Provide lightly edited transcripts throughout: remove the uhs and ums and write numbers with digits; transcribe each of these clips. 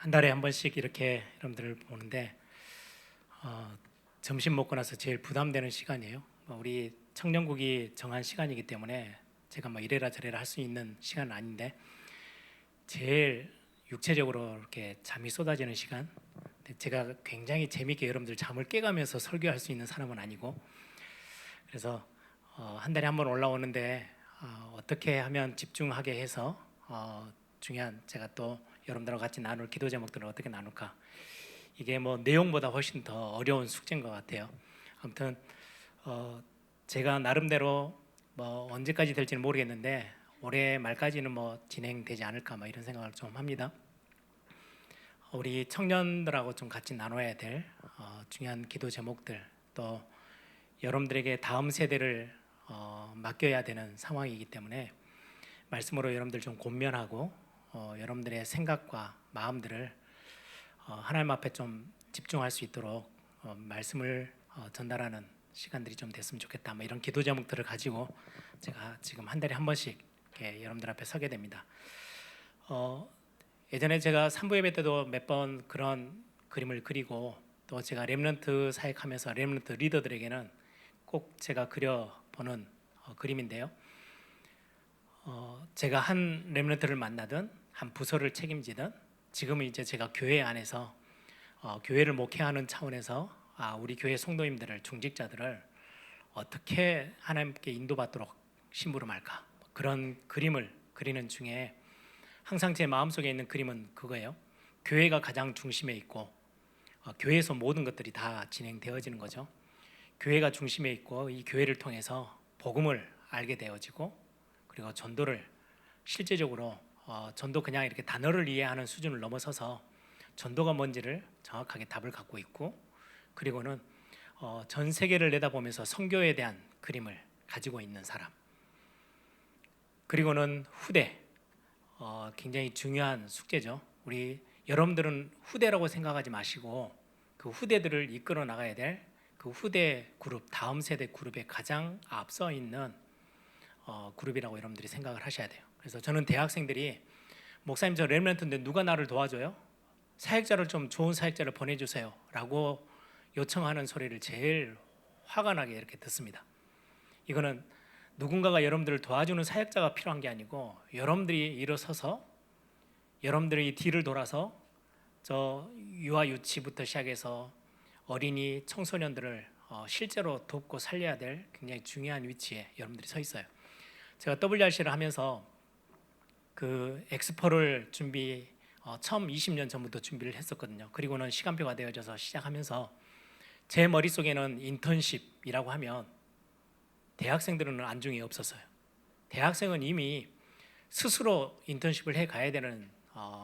한 달에 한 번씩 이렇게 여러분들을 보는데 점심 먹고 나서 제일 부담되는 시간이에요. 우리 청년국이 정한 시간이기 때문에 제가 이래라 저래라 할 수 있는 시간은 아닌데 제일 육체적으로 이렇게 잠이 쏟아지는 시간. 근데 제가 굉장히 재미있게 여러분들 잠을 깨가면서 설교할 수 있는 사람은 아니고 그래서 한 달에 한 번 올라오는데 어떻게 하면 집중하게 해서 중요한 제가 또 여러분들과 같이 나눌 기도 제목들을 어떻게 나눌까, 이게 내용보다 훨씬 더 어려운 숙제인 것 같아요. 아무튼 제가 나름대로 언제까지 될지는 모르겠는데 올해 말까지는 진행되지 않을까 이런 생각을 좀 합니다. 우리 청년들하고 좀 같이 나눠야 될 중요한 기도 제목들, 또 여러분들에게 다음 세대를 맡겨야 되는 상황이기 때문에 말씀으로 여러분들 좀 권면하고 여러분들의 생각과 마음들을 하나님 앞에 좀 집중할 수 있도록 말씀을 전달하는 시간들이 좀 됐으면 좋겠다, 이런 기도 제목들을 가지고 제가 지금 한 달에 한 번씩 이렇게 여러분들 앞에 서게 됩니다. 예전에 제가 산부 예배 때도 몇 번 그런 그림을 그리고 또 제가 렘넌트 사역하면서 렘넌트 리더들에게는 꼭 제가 그려보는 그림인데요. 제가 한 렘넌트를 만나든 한 부서를 책임지든 지금은 이제 제가 교회 안에서 교회를 목회하는 차원에서 우리 교회 성도님들을, 중직자들을 어떻게 하나님께 인도받도록 심부름할까, 그런 그림을 그리는 중에 항상 제 마음속에 있는 그림은 그거예요. 교회가 가장 중심에 있고 교회에서 모든 것들이 다 진행되어지는 거죠. 교회가 중심에 있고 이 교회를 통해서 복음을 알게 되어지고, 그리고 전도를 실제적으로 전도 그냥 이렇게 단어를 이해하는 수준을 넘어서서 전도가 뭔지를 정확하게 답을 갖고 있고, 그리고는 전 세계를 내다보면서 선교에 대한 그림을 가지고 있는 사람, 그리고는 후대, 굉장히 중요한 숙제죠. 우리 여러분들은 후대라고 생각하지 마시고 그 후대들을 이끌어 나가야 될 그 후대 그룹, 다음 세대 그룹에 가장 앞서 있는 그룹이라고 여러분들이 생각을 하셔야 돼요. 그래서 저는 대학생들이 목사님 저 렘넌트인데 누가 나를 도와줘요? 사역자를 좀 좋은 사역자를 보내주세요 라고 요청하는 소리를 제일 화가 나게 이렇게 듣습니다. 이거는 누군가가 여러분들을 도와주는 사역자가 필요한 게 아니고 여러분들이 일어서서 여러분들이 뒤를 돌아서 저 유아 유치부터 시작해서 어린이 청소년들을 실제로 돕고 살려야 될 굉장히 중요한 위치에 여러분들이 서 있어요. 제가 WRC를 하면서 그 엑스포를 처음 20년 전부터 준비를 했었거든요. 그리고는 시간표가 되어져서 시작하면서 제 머릿속에는 인턴십이라고 하면 대학생들은 안중에 없었어요. 대학생은 이미 스스로 인턴십을 해 가야 되는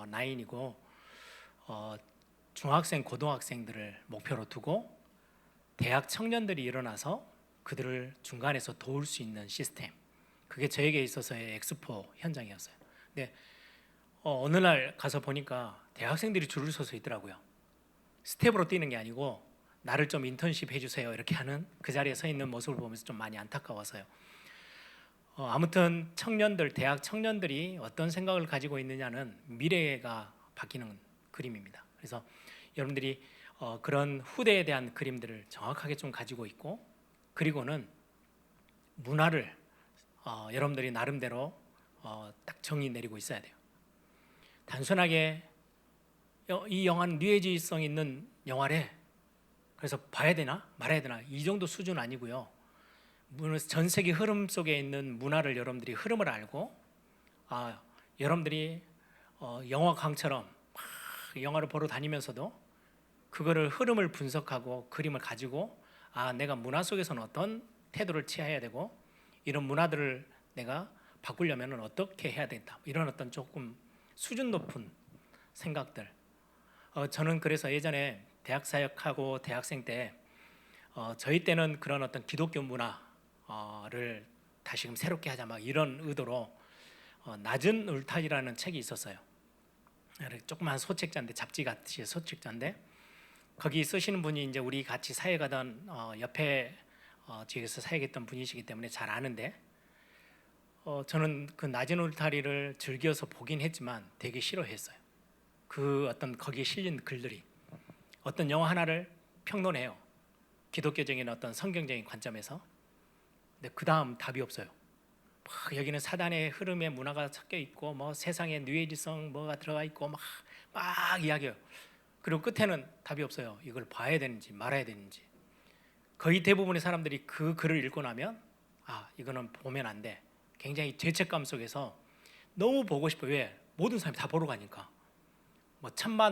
나이이고 중학생, 고등학생들을 목표로 두고 대학 청년들이 일어나서 그들을 중간에서 도울 수 있는 시스템, 그게 저에게 있어서의 엑스포 현장이었어요. 근데 어느 날 가서 보니까 대학생들이 줄을 서서 있더라고요. 스텝으로 뛰는 게 아니고 나를 좀 인턴십 해주세요 이렇게 하는 그 자리에 서 있는 모습을 보면서 좀 많이 안타까워서요. 아무튼 청년들, 대학 청년들이 어떤 생각을 가지고 있느냐는 미래가 바뀌는 그림입니다. 그래서 여러분들이 그런 후대에 대한 그림들을 정확하게 좀 가지고 있고, 그리고는 문화를 여러분들이 나름대로 딱 정의 내리고 있어야 돼요. 단순하게 이 영화는 뉘에지성 있는 영화래, 그래서 봐야 되나 말아야 되나 이 정도 수준 아니고요. 전 세계 흐름 속에 있는 문화를 여러분들이 흐름을 알고 여러분들이 영화광처럼 영화를 보러 다니면서도 그거를 흐름을 분석하고 그림을 가지고 내가 문화 속에서는 어떤 태도를 취해야 되고 이런 문화들을 내가 바꾸려면 어떻게 해야 된다, 이런 어떤 조금 수준 높은 생각들. 저는 그래서 예전에 대학 사역하고 대학생 때 저희 때는 그런 어떤 기독교 문화를 다시금 새롭게 하자 이런 의도로 낮은 울타리라는 책이 있었어요. 조그만 소책자인데, 잡지 같이 소책자인데, 거기 쓰시는 분이 이제 우리 같이 사역하던 옆에 지역에서 사역했던 분이시기 때문에 잘 아는데 저는 그 낮은 울타리를 즐겨서 보긴 했지만 되게 싫어했어요. 그 어떤 거기에 실린 글들이 어떤 영화 하나를 평론해요. 기독교적인 어떤 성경적인 관점에서. 근데 그 다음 답이 없어요. 막 여기는 사단의 흐름의 문화가 섞여 있고 뭐 세상의 뉴에이지성 뭐가 들어가 있고 막 이야기해요. 그리고 끝에는 답이 없어요. 이걸 봐야 되는지 말아야 되는지. 거의 대부분의 사람들이 그 글을 읽고 나면 이거는 보면 안 돼. 굉장히 죄책감 속에서 너무 보고 싶어. 왜? 모든 사람이 다 보러 가니까.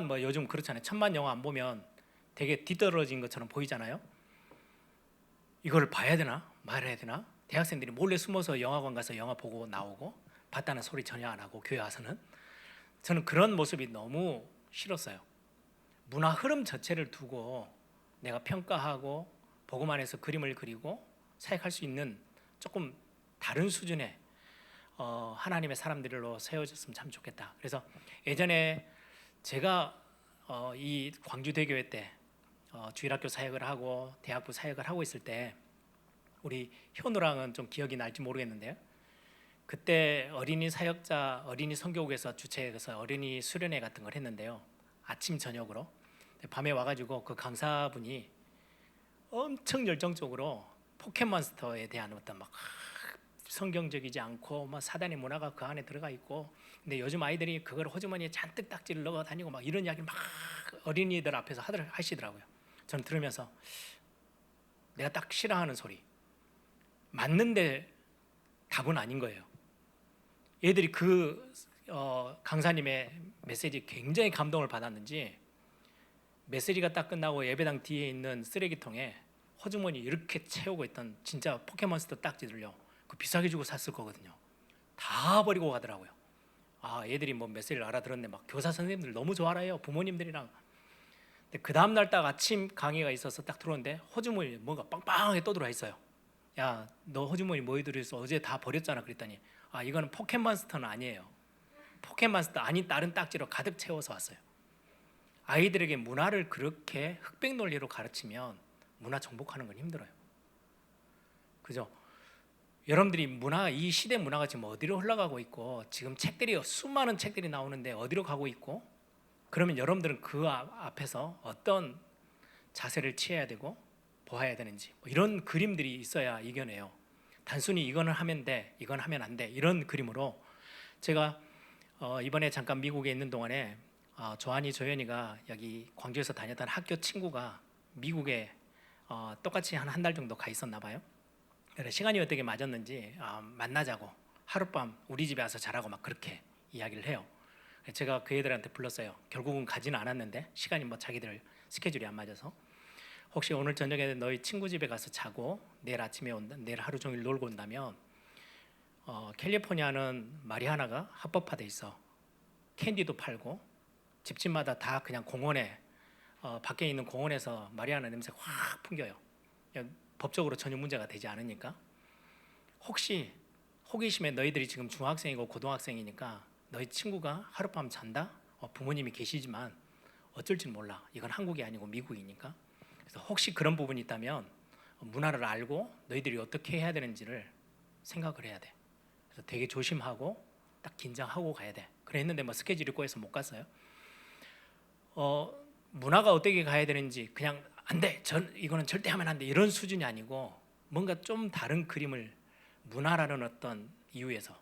뭐 요즘 그렇잖아요. 천만 영화 안 보면 되게 뒤떨어진 것처럼 보이잖아요. 이걸 봐야 되나 말아야 되나? 대학생들이 몰래 숨어서 영화관 가서 영화 보고 나오고 봤다는 소리 전혀 안 하고 교회 와서는. 저는 그런 모습이 너무 싫었어요. 문화 흐름 자체를 두고 내가 평가하고 보고만 해서 그림을 그리고 사역할 수 있는 조금 다른 수준의 하나님의 사람들로 세워졌으면 참 좋겠다. 그래서 예전에 제가 이 광주대교회 때 주일학교 사역을 하고 대학부 사역을 하고 있을 때 우리 현우랑은 좀 기억이 날지 모르겠는데요. 그때 어린이 사역자 어린이 선교국에서 주최해서 어린이 수련회 같은 걸 했는데요. 아침 저녁으로 밤에 와가지고 그 강사분이 엄청 열정적으로 포켓몬스터에 대한 어떤 막 성경적이지 않고 막 사단의 문화가 그 안에 들어가 있고, 근데 요즘 아이들이 그걸 호주머니에 잔뜩 딱지를 넣어 다니고 막 이런 이야기를 막 어린이들 앞에서 하시더라고요. 저는 들으면서 내가 딱 싫어하는 소리, 맞는데 답은 아닌 거예요. 얘들이 그 강사님의 메시지 굉장히 감동을 받았는지 메시지가 딱 끝나고 예배당 뒤에 있는 쓰레기통에 호주머니 이렇게 채우고 있던 진짜 포켓몬스터 딱지들요, 그 비싸게 주고 샀을 거거든요. 다 버리고 가더라고요. 얘들이 뭐 메시지를 알아들었네. 막 교사 선생님들 너무 좋아해요, 부모님들이랑. 근데 그 다음 날 딱 아침 강의가 있어서 딱 들어오는데 호주머니 뭔가 빵빵하게 또 들어와 있어요. 야, 너 호주머니 뭐 들어있어? 어제 다 버렸잖아. 그랬더니 이거는 포켓몬스터는 아니에요. 포켓몬스터 아닌 다른 딱지로 가득 채워서 왔어요. 아이들에게 문화를 그렇게 흑백 논리로 가르치면 문화 정복하는 건 힘들어요. 그죠? 여러분들이 이 시대 문화가 지금 어디로 흘러가고 있고, 지금 수많은 책들이 나오는데 어디로 가고 있고, 그러면 여러분들은 그 앞에서 어떤 자세를 취해야 되고 보아야 되는지, 이런 그림들이 있어야 이겨내요. 단순히 이거는 하면 돼, 이건 하면 안 돼, 이런 그림으로. 제가 이번에 잠깐 미국에 있는 동안에 조연이가 여기 광주에서 다녔던 학교 친구가 미국에 똑같이 한 달 정도 가 있었나 봐요. 그래서 시간이 어떻게 맞았는지 만나자고 하룻밤 우리 집에 와서 자라고 막 그렇게 이야기를 해요. 제가 그 애들한테 불렀어요. 결국은 가지는 않았는데 시간이 자기들 스케줄이 안 맞아서, 혹시 오늘 저녁에 너희 친구 집에 가서 자고 내일 아침에 내일 하루 종일 놀고 온다면 캘리포니아는 마리화나가 합법화돼 있어. 캔디도 팔고 집집마다 다 그냥 공원에 밖에 있는 공원에서 마리화나 냄새가 확 풍겨요. 법적으로 전혀 문제가 되지 않으니까. 혹시 호기심에 너희들이 지금 중학생이고 고등학생이니까 너희 친구가 하룻밤 잔다? 부모님이 계시지만 어쩔지 몰라. 이건 한국이 아니고 미국이니까. 그래서 혹시 그런 부분이 있다면 문화를 알고 너희들이 어떻게 해야 되는지를 생각을 해야 돼. 그래서 되게 조심하고 딱 긴장하고 가야 돼. 그랬는데 스케줄이 꼬여서 못 갔어요. 문화가 어떻게 가야 되는지 그냥 안 돼, 이거는 절대 하면 안 돼, 이런 수준이 아니고 뭔가 좀 다른 그림을, 문화라는 어떤 이유에서.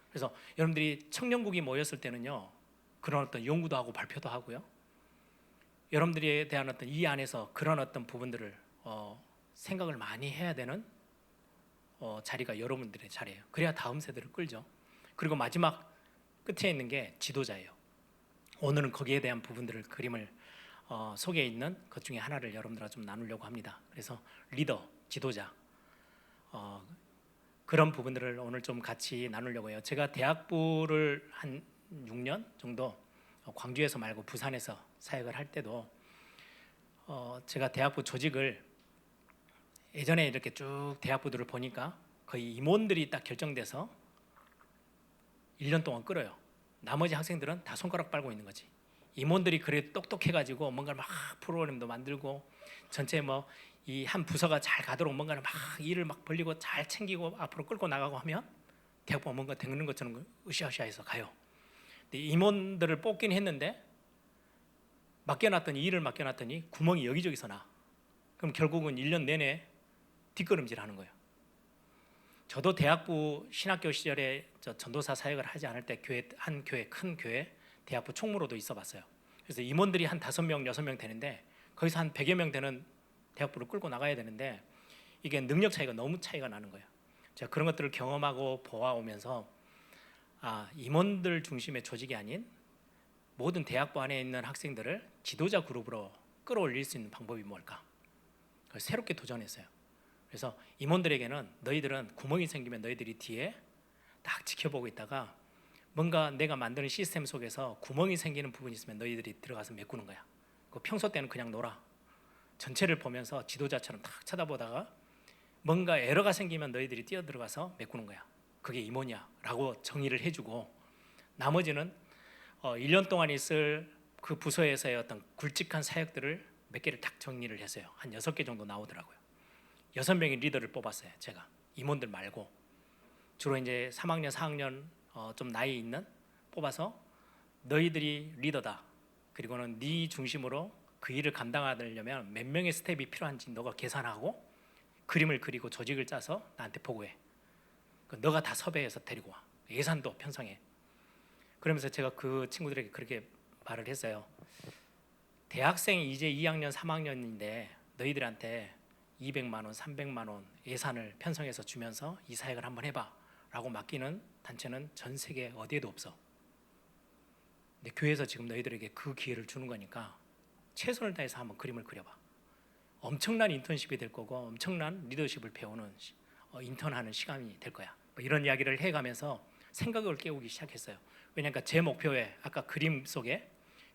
그래서 여러분들이 청년국이 모였을 때는요, 그런 어떤 연구도 하고 발표도 하고요, 여러분들에 대한 어떤 이 안에서 그런 어떤 부분들을 생각을 많이 해야 되는 자리가 여러분들의 자리예요. 그래야 다음 세대를 끌죠. 그리고 마지막 끝에 있는 게 지도자예요. 오늘은 거기에 대한 부분들을, 그림을 속에 있는 것 중에 하나를 여러분들과 좀 나누려고 합니다. 그래서 리더, 지도자, 그런 부분들을 오늘 좀 같이 나누려고 해요. 제가 대학부를 한 6년 정도 광주에서 말고 부산에서 사역을 할 때도 제가 대학부 조직을 예전에 이렇게 쭉 대학부들을 보니까 거의 임원들이 딱 결정돼서 1년 동안 끌어요. 나머지 학생들은 다 손가락 빨고 있는 거지. 임원들이 그래 똑똑해가지고 뭔가 막 프로그램도 만들고 전체 이 한 부서가 잘 가도록 뭔가를 막 일을 막 벌리고 잘 챙기고 앞으로 끌고 나가고 하면 대학부가 뭔가 되는 것처럼 으쌰으쌰해서 가요. 근데 임원들을 뽑긴 했는데 일을 맡겨놨더니 구멍이 여기저기서 나. 그럼 결국은 1년 내내 뒷걸음질 하는 거예요. 저도 대학부 신학교 시절에 전도사 사역을 하지 않을 때 한 교회, 큰 교회 대학부 총무로도 있어봤어요. 그래서 임원들이 한 5명, 6명 되는데 거기서 한 100여 명 되는 대학부를 끌고 나가야 되는데 이게 능력 차이가 너무 차이가 나는 거예요. 제가 그런 것들을 경험하고 보아오면서 임원들 중심의 조직이 아닌 모든 대학부 안에 있는 학생들을 지도자 그룹으로 끌어올릴 수 있는 방법이 뭘까? 그걸 새롭게 도전했어요. 그래서 임원들에게는 너희들은 구멍이 생기면 너희들이 뒤에 딱 지켜보고 있다가 뭔가 내가 만드는 시스템 속에서 구멍이 생기는 부분이 있으면 너희들이 들어가서 메꾸는 거야. 그 평소 때는 그냥 놀아. 전체를 보면서 지도자처럼 딱 쳐다보다가 뭔가 에러가 생기면 너희들이 뛰어들어가서 메꾸는 거야. 그게 임원이야 라고 정의를 해주고 나머지는 1년 동안 있을 그 부서에서의 어떤 굵직한 사역들을 몇 개를 딱 정리를 했어요. 한 6개 정도 나오더라고요. 6명의 리더를 뽑았어요. 제가 임원들 말고 주로 이제 3학년, 4학년 좀 나이 있는 뽑아서 너희들이 리더다. 그리고는 네 중심으로 그 일을 감당하려면 몇 명의 스텝이 필요한지 너가 계산하고 그림을 그리고 조직을 짜서 나한테 보고해. 너가 다 섭외해서 데리고 와. 예산도 편성해. 그러면서 제가 그 친구들에게 그렇게 말을 했어요. 대학생이 이제 2학년, 3학년인데 너희들한테 200만 원, 300만 원 예산을 편성해서 주면서 이 사역을 한번 해봐 라고 맡기는 단체는 전 세계 어디에도 없어. 근데 교회에서 지금 너희들에게 그 기회를 주는 거니까 최선을 다해서 한번 그림을 그려봐. 엄청난 인턴십이 될 거고 엄청난 리더십을 배우는 인턴하는 시간이 될 거야. 이런 이야기를 해가면서 생각을 깨우기 시작했어요. 왜냐하면 제 목표에 아까 그림 속에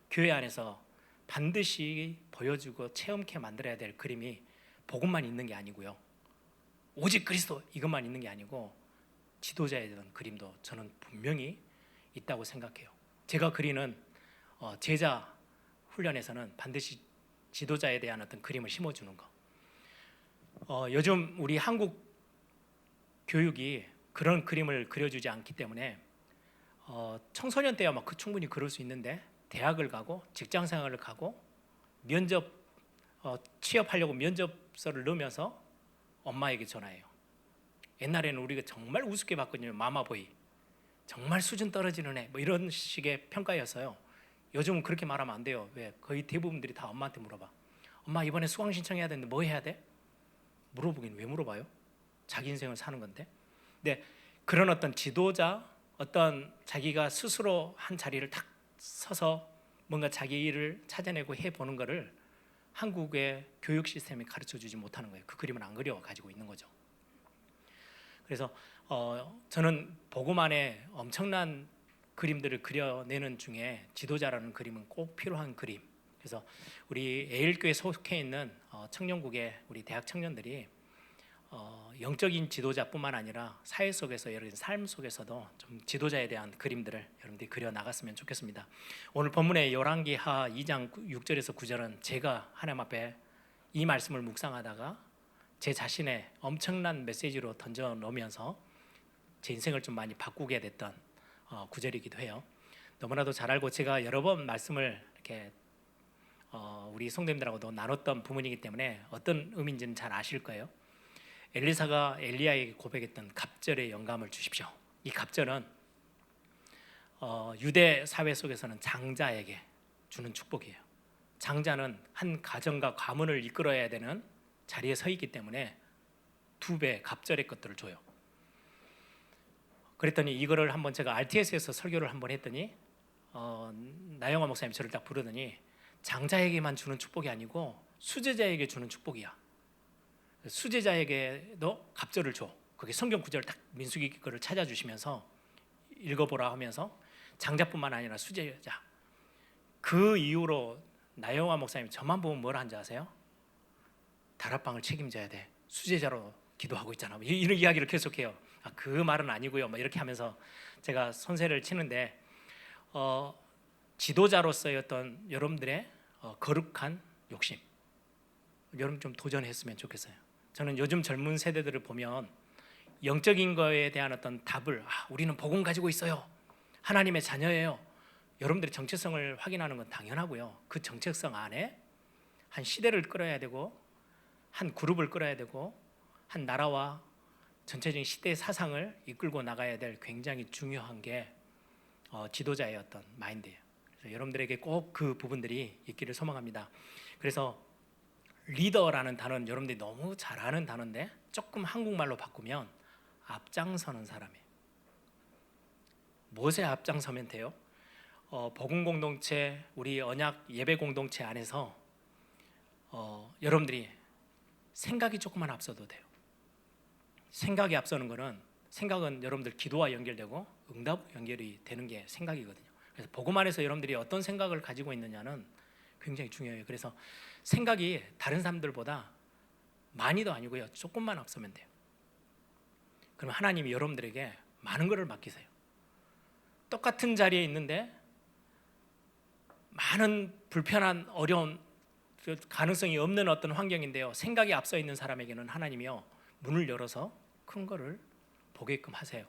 교회 안에서 반드시 보여주고 체험케 만들어야 될 그림이 복음만 있는 게 아니고요. 오직 그리스도 이것만 있는 게 아니고 지도자에 대한 그림도 저는 분명히 있다고 생각해요. 제가 그리는 제자 훈련에서는 반드시 지도자에 대한 어떤 그림을 심어주는 거. 요즘 우리 한국 교육이 그런 그림을 그려주지 않기 때문에 청소년 때야 막 충분히 그럴 수 있는데 대학을 가고 직장 생활을 가고 면접 취업하려고 면접서를 넣으면서 엄마에게 전화해요. 옛날에는 우리가 정말 우습게 봤거든요. 마마보이. 정말 수준 떨어지는 애. 뭐 이런 식의 평가였어요. 요즘은 그렇게 말하면 안 돼요. 왜? 거의 대부분들이 다 엄마한테 물어봐. 엄마 이번에 수강 신청해야 되는데 뭐 해야 돼? 물어보긴 왜 물어봐요? 자기 인생을 사는 건데. 근데 그런 어떤 지도자, 어떤 자기가 스스로 한 자리를 탁 서서 뭔가 자기 일을 찾아내고 해보는 거를 한국의 교육 시스템이 가르쳐주지 못하는 거예요. 그 그림을 안 그려 가지고 있는 거죠. 그래서 저는 복음 안에 엄청난 그림들을 그려내는 중에 지도자라는 그림은 꼭 필요한 그림. 그래서 우리 에일교에 속해 있는 청년국의 우리 대학 청년들이 영적인 지도자뿐만 아니라 사회 속에서 여러분 삶 속에서도 좀 지도자에 대한 그림들을 여러분들이 그려 나갔으면 좋겠습니다. 오늘 본문의 열왕기하 2장 6절에서 9절은 제가 하나님 앞에 이 말씀을 묵상하다가 제 자신의 엄청난 메시지로 던져 놓으면서 제 인생을 좀 많이 바꾸게 됐던 구절이기도 해요. 너무나도 잘 알고 제가 여러 번 말씀을 이렇게 우리 성도님들하고도 나눴던 부분이기 때문에 어떤 의미인지는 잘 아실 거예요. 엘리사가 엘리야에게 고백했던 갑절의 영감을 주십시오. 이 갑절은 유대 사회 속에서는 장자에게 주는 축복이에요. 장자는 한 가정과 가문을 이끌어야 되는 자리에 서 있기 때문에 2배 갑절의 것들을 줘요. 그랬더니 이거를 한번 제가 RTS에서 설교를 한번 했더니 나영화 목사님 저를 딱 부르더니 장자에게만 주는 축복이 아니고 수제자에게 주는 축복이야. 수제자에게도 갑절을 줘. 그게 성경 구절을 딱 민수기 거를 찾아주시면서 읽어보라 하면서 장자뿐만 아니라 수제자. 그 이후로 나영화 목사님 저만 보면 뭘 한지 아세요? 다락방을 책임져야 돼. 수제자로 기도하고 있잖아. 이런 이야기를 계속해요. 그 말은 아니고요. 이렇게 하면서 제가 손세를 치는데 지도자로서의 어떤 여러분들의 거룩한 욕심, 여러분 좀 도전했으면 좋겠어요. 저는 요즘 젊은 세대들을 보면 영적인 거에 대한 어떤 답을 우리는 복음 가지고 있어요. 하나님의 자녀예요. 여러분들의 정체성을 확인하는 건 당연하고요. 그 정체성 안에 한 시대를 끌어야 되고 한 그룹을 끌어야 되고 한 나라와 전체적인 시대의 사상을 이끌고 나가야 될 굉장히 중요한 게 지도자의 어떤 마인드예요. 그래서 여러분들에게 꼭 그 부분들이 있기를 소망합니다. 그래서 리더라는 단어는 여러분들이 너무 잘 아는 단어인데 조금 한국말로 바꾸면 앞장서는 사람이에요. 무엇에 앞장서면 돼요? 복음 공동체, 우리 언약 예배 공동체 안에서 여러분들이 생각이 조금만 앞서도 돼요. 생각이 앞서는 거는, 생각은 여러분들 기도와 연결되고 응답 연결이 되는 게 생각이거든요. 그래서 복음 안에서 여러분들이 어떤 생각을 가지고 있느냐는 굉장히 중요해요. 그래서 생각이 다른 사람들보다 많이도 아니고요, 조금만 앞서면 돼요. 그럼 하나님이 여러분들에게 많은 것을 맡기세요. 똑같은 자리에 있는데 많은 불편한 어려운 가능성이 없는 어떤 환경인데요, 생각이 앞서 있는 사람에게는 하나님이요 문을 열어서 큰 거를 보게끔 하세요.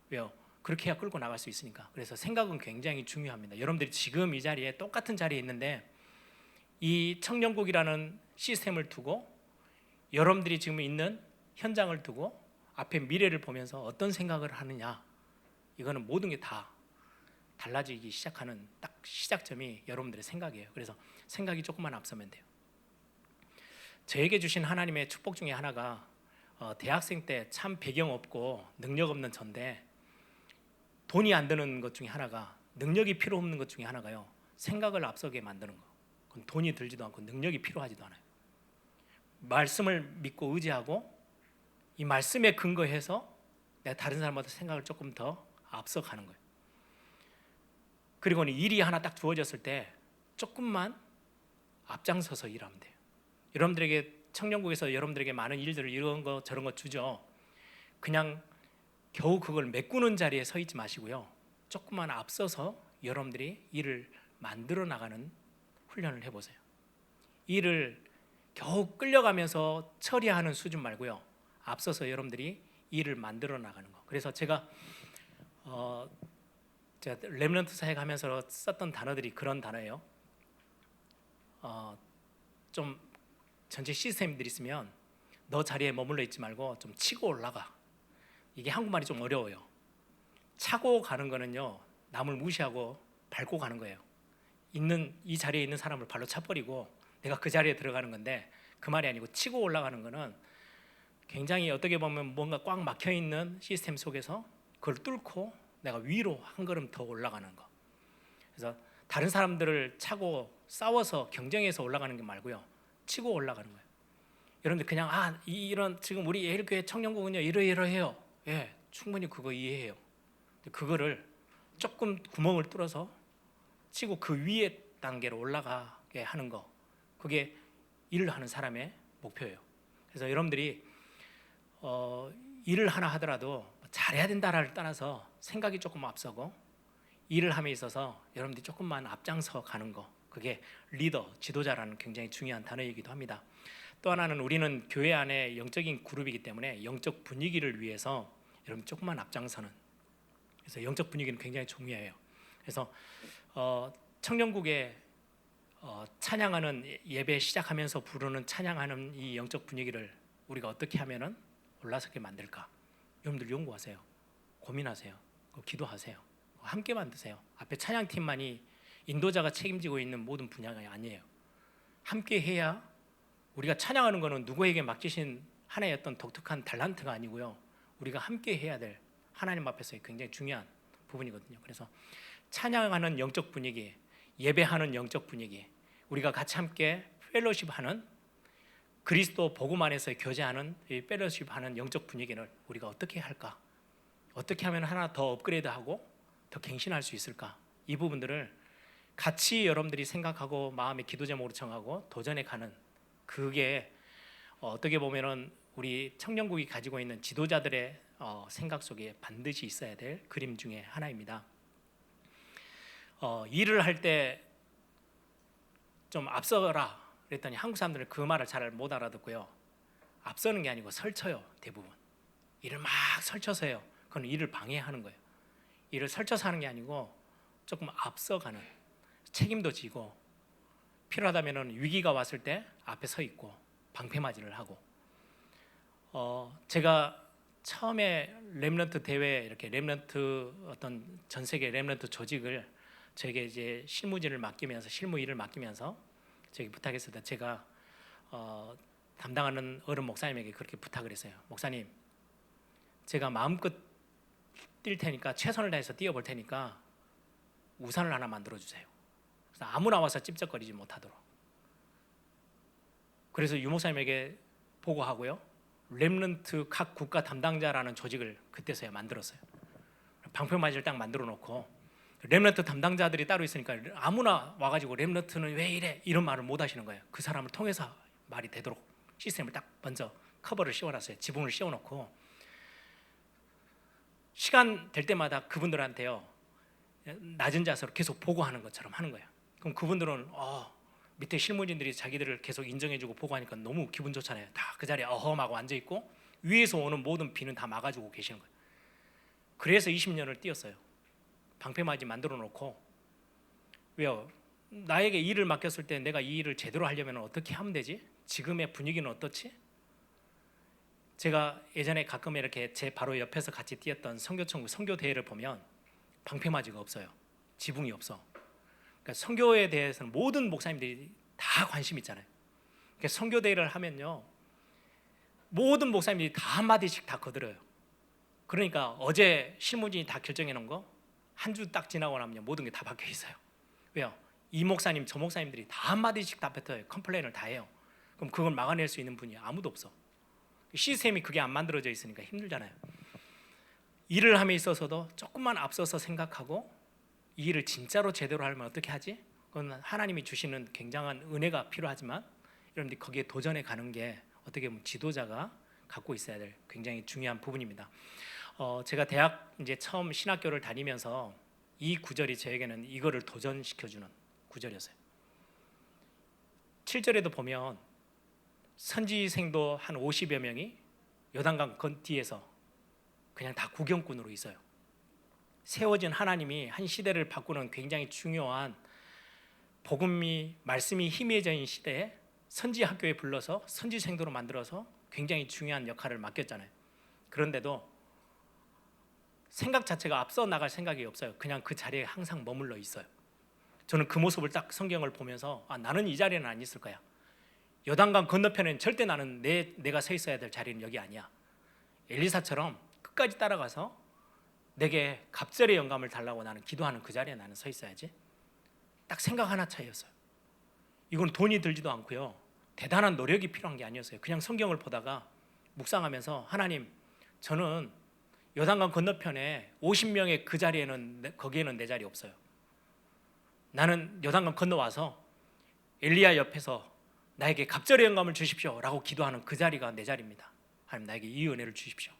왜요? 그렇게 해야 끌고 나갈 수 있으니까. 그래서 생각은 굉장히 중요합니다. 여러분들이 지금 이 자리에 똑같은 자리에 있는데 이 청년국이라는 시스템을 두고 여러분들이 지금 있는 현장을 두고 앞에 미래를 보면서 어떤 생각을 하느냐, 이거는 모든 게 다 달라지기 시작하는 딱 시작점이 여러분들의 생각이에요. 그래서 생각이 조금만 앞서면 돼요. 저에게 주신 하나님의 축복 중에 하나가 대학생 때 참 배경 없고 능력 없는 전데 돈이 안 드는 것 중에 하나가, 능력이 필요 없는 것 중에 하나가요, 생각을 앞서게 만드는 거. 그건 돈이 들지도 않고 능력이 필요하지도 않아요. 말씀을 믿고 의지하고 이 말씀에 근거해서 내가 다른 사람보다 생각을 조금 더 앞서가는 거예요. 그리고는 일이 하나 딱 주어졌을 때 조금만 앞장서서 일하면 돼요. 여러분들에게 청년국에서 여러분들에게 많은 일들을 이런 거 저런 거 주죠. 그냥 겨우 그걸 메꾸는 자리에 서 있지 마시고요, 조금만 앞서서 여러분들이 일을 만들어 나가는 훈련을 해보세요. 일을 겨우 끌려가면서 처리하는 수준 말고요, 앞서서 여러분들이 일을 만들어 나가는 거. 그래서 제가 렘넌트 사역 하면서 썼던 단어들이 그런 단어예요. 좀 전체 시스템들이 있으면 너 자리에 머물러 있지 말고 좀 치고 올라가. 이게 한국말이 좀 어려워요. 차고 가는 거는요, 남을 무시하고 밟고 가는 거예요. 이 자리에 있는 사람을 발로 차버리고 내가 그 자리에 들어가는 건데, 그 말이 아니고 치고 올라가는 거는 굉장히 어떻게 보면 뭔가 꽉 막혀 있는 시스템 속에서 그걸 뚫고 내가 위로 한 걸음 더 올라가는 거. 그래서 다른 사람들을 차고 싸워서 경쟁해서 올라가는 게 말고요, 치고 올라가는 거예요. 여러분들 그냥 이런 지금 우리 예일교회 청년국은요 이러이러해요. 예, 충분히 그거 이해해요. 그거를 조금 구멍을 뚫어서 치고 그 위에 단계로 올라가게 하는 거, 그게 일을 하는 사람의 목표예요. 그래서 여러분들이 일을 하나 하더라도 잘해야 된다를 떠나서 생각이 조금 앞서고 일을 함에 있어서 여러분들이 조금만 앞장서 가는 거, 그게 리더, 지도자라는 굉장히 중요한 단어이기도 합니다. 또 하나는 우리는 교회 안에 영적인 그룹이기 때문에 영적 분위기를 위해서 여러분 조금만 앞장서는, 그래서 영적 분위기는 굉장히 중요해요. 그래서 청년국에 찬양하는 예배 시작하면서 부르는 찬양하는 이 영적 분위기를 우리가 어떻게 하면은 올라서게 만들까? 여러분들 연구하세요. 고민하세요. 기도하세요. 함께 만드세요. 앞에 찬양팀만이 인도자가 책임지고 있는 모든 분야가 아니에요. 함께 해야, 우리가 찬양하는 것은 누구에게 맡기신 하나의 어떤 독특한 달란트가 아니고요, 우리가 함께 해야 될 하나님 앞에서의 굉장히 중요한 부분이거든요. 그래서 찬양하는 영적 분위기, 예배하는 영적 분위기, 우리가 같이 함께 펠로십하는, 그리스도 복음 안에서 교제하는 이 펠로십하는 영적 분위기를 우리가 어떻게 할까? 어떻게 하면 하나 더 업그레이드하고 더 갱신할 수 있을까? 이 부분들을 같이 여러분들이 생각하고 마음의 기도 제목으로 정하고 도전해 가는, 그게 어떻게 보면은 우리 청년국이 가지고 있는 지도자들의 생각 속에 반드시 있어야 될 그림 중에 하나입니다. 일을 할 때 좀 앞서라 그랬더니 한국 사람들은 그 말을 잘 못 알아듣고요, 앞서는 게 아니고 설쳐요. 대부분 일을 막 설쳐서 해요. 그건 일을 방해하는 거예요. 일을 설쳐서 하는 게 아니고 조금 앞서가는, 책임도 지고 필요하다면 위기가 왔을 때 앞에 서 있고 방패맞이를 하고, 제가 처음에 렘넌트 대회, 이렇게 렘넌트 어떤 전 세계 렘넌트 조직을 저에게 이제 실무진을 맡기면서, 실무 일을 맡기면서 저에게 부탁했을 때, 제가 담당하는 어른 목사님에게 그렇게 부탁을 했어요. 목사님, 제가 마음껏 뛸 테니까, 최선을 다해서 뛰어볼 테니까 우산을 하나 만들어 주세요. 그래서 아무나 와서 찝쩍거리지 못하도록. 그래서 유 목사님에게 보고하고요, 렘넌트 각 국가 담당자라는 조직을 그때서야 만들었어요. 방패맞이를 딱 만들어 놓고, 렘넌트 담당자들이 따로 있으니까 아무나 와가지고 렘넌트는 왜 이래 이런 말을 못 하시는 거예요. 그 사람을 통해서 말이 되도록 시스템을 딱 먼저 커버를 씌워놨어요. 지붕을 씌워놓고 시간 될 때마다 그분들한테요, 낮은 자세로 계속 보고하는 것처럼 하는 거예요. 그럼 그분들은 밑에 실무진들이 자기들을 계속 인정해주고 보고하니까 너무 기분 좋잖아요. 다 그 자리에 어험하고 앉아있고 위에서 오는 모든 비는 다 막아주고 계시는 거예요. 그래서 20년을 뛰었어요. 방패맞이 만들어 놓고. 왜요? 나에게 일을 맡겼을 때 내가 이 일을 제대로 하려면 어떻게 하면 되지? 지금의 분위기는 어떻지? 제가 예전에 가끔 이렇게 제 바로 옆에서 같이 뛰었던 선교천국 선교 대회를 보면 방패맞이가 없어요. 지붕이 없어. 그러니까 선교에 대해서는 모든 목사님들이 다 관심 있잖아요. 그러니까 선교 대회를 하면요, 모든 목사님들이 다 한마디씩 다 거들어요. 그러니까 어제 실무진이 다 결정해 놓은 거 한 주 딱 지나고 나면 모든 게 다 박혀 있어요. 왜요? 이 목사님 저 목사님들이 다 한마디씩 다 뱉어요. 컴플레인을 다 해요. 그럼 그걸 막아낼 수 있는 분이 아무도 없어. 시스템이 그게 안 만들어져 있으니까 힘들잖아요. 일을 함에 있어서도 조금만 앞서서 생각하고 이 일을 진짜로 제대로 하려면 어떻게 하지? 그건 하나님이 주시는 굉장한 은혜가 필요하지만, 여러분들이 거기에 도전해 가는 게 어떻게 보면 지도자가 갖고 있어야 될 굉장히 중요한 부분입니다. 제가 대학 이제 처음 신학교를 다니면서 이 구절이 저에게는 이거를 도전시켜주는 구절이었어요. 7절에도 보면 선지생도 한 50여 명이 요단강 건뒤에서 그냥 다 구경꾼으로 있어요. 세워진 하나님이 한 시대를 바꾸는 굉장히 중요한 복음이, 말씀이 희미해진 시대에 선지 학교에 불러서 선지생도로 만들어서 굉장히 중요한 역할을 맡겼잖아요. 그런데도 생각 자체가 앞서 나갈 생각이 없어요. 그냥 그 자리에 항상 머물러 있어요. 저는 그 모습을 딱 성경을 보면서 나는 이 자리에는 안 있을 거야. 요단강 건너편에는 절대 나는 내가 서 있어야 될 자리는 여기 아니야. 엘리사처럼 끝까지 따라가서 내게 갑절의 영감을 달라고 나는 기도하는 그 자리에 나는 서 있어야지. 딱 생각 하나 차이였어요. 이건 돈이 들지도 않고요, 대단한 노력이 필요한 게 아니었어요. 그냥 성경을 보다가 묵상하면서, 하나님, 저는 요단강 건너편에 50명의 그 자리에는, 거기에는 내 자리 없어요. 나는 요단강 건너와서 엘리야 옆에서 나에게 갑절의 영감을 주십시오 라고 기도하는 그 자리가 내 자리입니다. 하나님, 나에게 이 은혜를 주십시오.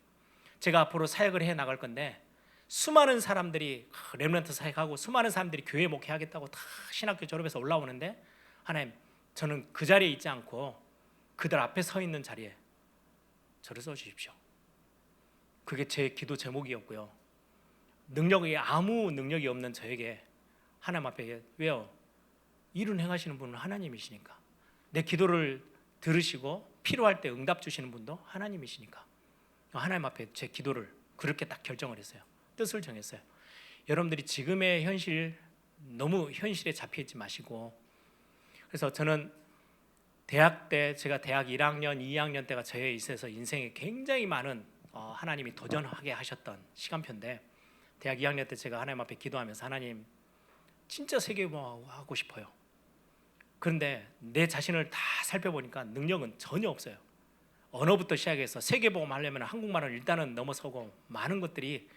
제가 앞으로 사역을 해 나갈 건데 수많은 사람들이 렘넌트 사역하고 수많은 사람들이 교회 목회하겠다고 다 신학교 졸업해서 올라오는데, 하나님, 저는 그 자리에 있지 않고 그들 앞에 서 있는 자리에 저를 써주십시오. 그게 제 기도 제목이었고요. 능력이, 아무 능력이 없는 저에게 하나님 앞에, 왜요? 일을 행하시는 분은 하나님이시니까, 내 기도를 들으시고 필요할 때 응답 주시는 분도 하나님이시니까 하나님 앞에 제 기도를 그렇게 딱 결정을 했어요. 뜻을 정했어요. 여러분들이 지금의 현실, 너무 현실에 잡혀있지 마시고. 그래서 저는 대학 때, 제가 대학 1학년, 2학년 때가 저에 있어서 인생에 굉장히 많은 하나님이 도전하게 하셨던 시간표인데, 대학 2학년 때 제가 하나님 앞에 기도하면서, 하나님, 진짜 세계복음 하고 싶어요. 그런데 내 자신을 다 살펴보니까 능력은 전혀 없어요. 언어부터 시작해서 세계복음 하려면 한국말을 일단은 넘어서고 많은 것들이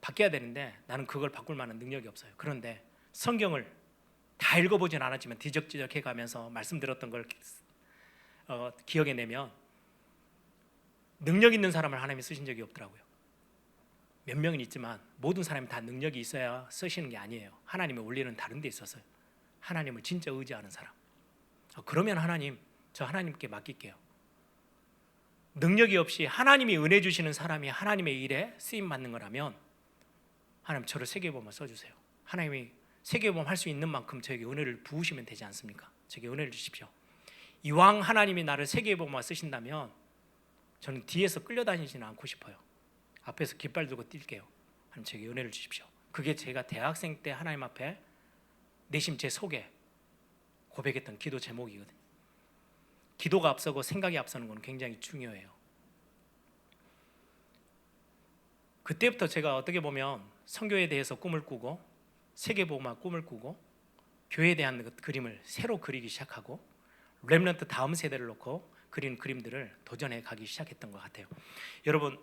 바뀌어야 되는데 나는 그걸 바꿀 만한 능력이 없어요. 그런데 성경을 다 읽어보진 않았지만 뒤적뒤적 해가면서 말씀드렸던 걸 기억해 내면, 능력 있는 사람을 하나님이 쓰신 적이 없더라고요. 몇 명은 있지만 모든 사람이 다 능력이 있어야 쓰시는 게 아니에요. 하나님의 원리는 다른 데 있었어요. 하나님을 진짜 의지하는 사람. 그러면 하나님, 저 하나님께 맡길게요. 능력이 없이 하나님이 은혜 주시는 사람이 하나님의 일에 쓰임 받는 거라면, 하나님, 저를 세계복음을 써주세요. 하나님이 세계보험 할 수 있는 만큼 저에게 은혜를 부으시면 되지 않습니까? 저에게 은혜를 주십시오. 이왕 하나님이 나를 세계보험만 쓰신다면 저는 뒤에서 끌려다니지는 않고 싶어요. 앞에서 깃발 들고 뛸게요. 하나님 저에게 은혜를 주십시오. 그게 제가 대학생 때 하나님 앞에 내심 제 속에 고백했던 기도 제목이거든요. 기도가 앞서고 생각이 앞서는 건 굉장히 중요해요. 그때부터 제가 어떻게 보면 선교에 대해서 꿈을 꾸고 세계보험만 꿈을 꾸고 교회에 대한 그 그림을 새로 그리기 시작하고 렘넌트 다음 세대를 놓고 그린 그림들을 도전해 가기 시작했던 것 같아요. 여러분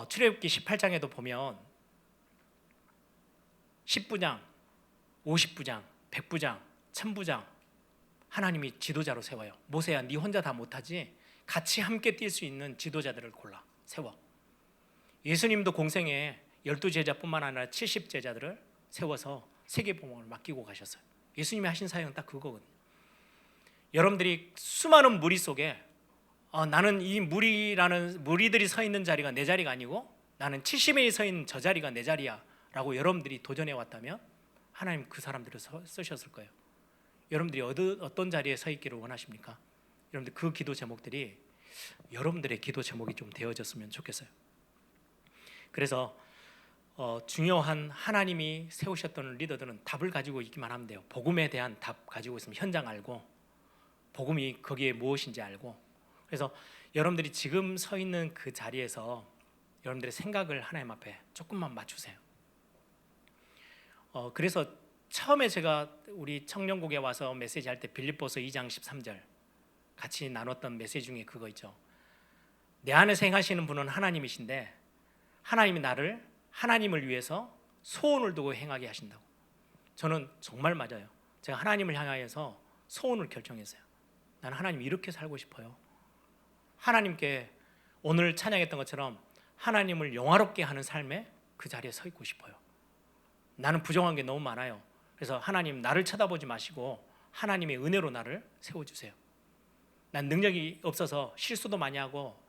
출애굽기 18장에도 보면 10부장, 50부장, 100부장, 1000부장 하나님이 지도자로 세워요. 모세야 네 혼자 다 못하지 같이 함께 뛸 수 있는 지도자들을 골라 세워. 예수님도 공생에 12제자뿐만 아니라 70제자들을 세워서 세계보험을 맡기고 가셨어요. 예수님이 하신 사역은 딱 그거거든요. 여러분들이 수많은 무리 속에 나는 이 무리들이 서 있는 자리가 내 자리가 아니고 나는 70명이 서 있는 저 자리가 내 자리야 라고 여러분들이 도전해 왔다면 하나님 그 사람들을 쓰셨을 거예요. 여러분들이 어떤 자리에 서 있기를 원하십니까? 여러분들 그 기도 제목들이 여러분들의 기도 제목이 좀 되어졌으면 좋겠어요. 그래서 중요한 하나님이 세우셨던 리더들은 답을 가지고 있기만 하면 돼요. 복음에 대한 답 가지고 있으면 현장 알고 복음이 거기에 무엇인지 알고. 그래서 여러분들이 지금 서 있는 그 자리에서 여러분들의 생각을 하나님 앞에 조금만 맞추세요. 그래서 처음에 제가 우리 청년국에 와서 메시지 할 때 빌립보서 2장 13절 같이 나눴던 메시지 중에 그거 있죠. 내 안에서 행하시는 분은 하나님이신데 하나님이 나를 하나님을 위해서 소원을 두고 행하게 하신다고. 저는 정말 맞아요. 제가 하나님을 향하여서 소원을 결정했어요. 나는 하나님 이렇게 살고 싶어요. 하나님께 오늘 찬양했던 것처럼 하나님을 영화롭게 하는 삶에 그 자리에 서 있고 싶어요. 나는 부정한 게 너무 많아요. 그래서 하나님 나를 쳐다보지 마시고 하나님의 은혜로 나를 세워주세요. 난 능력이 없어서 실수도 많이 하고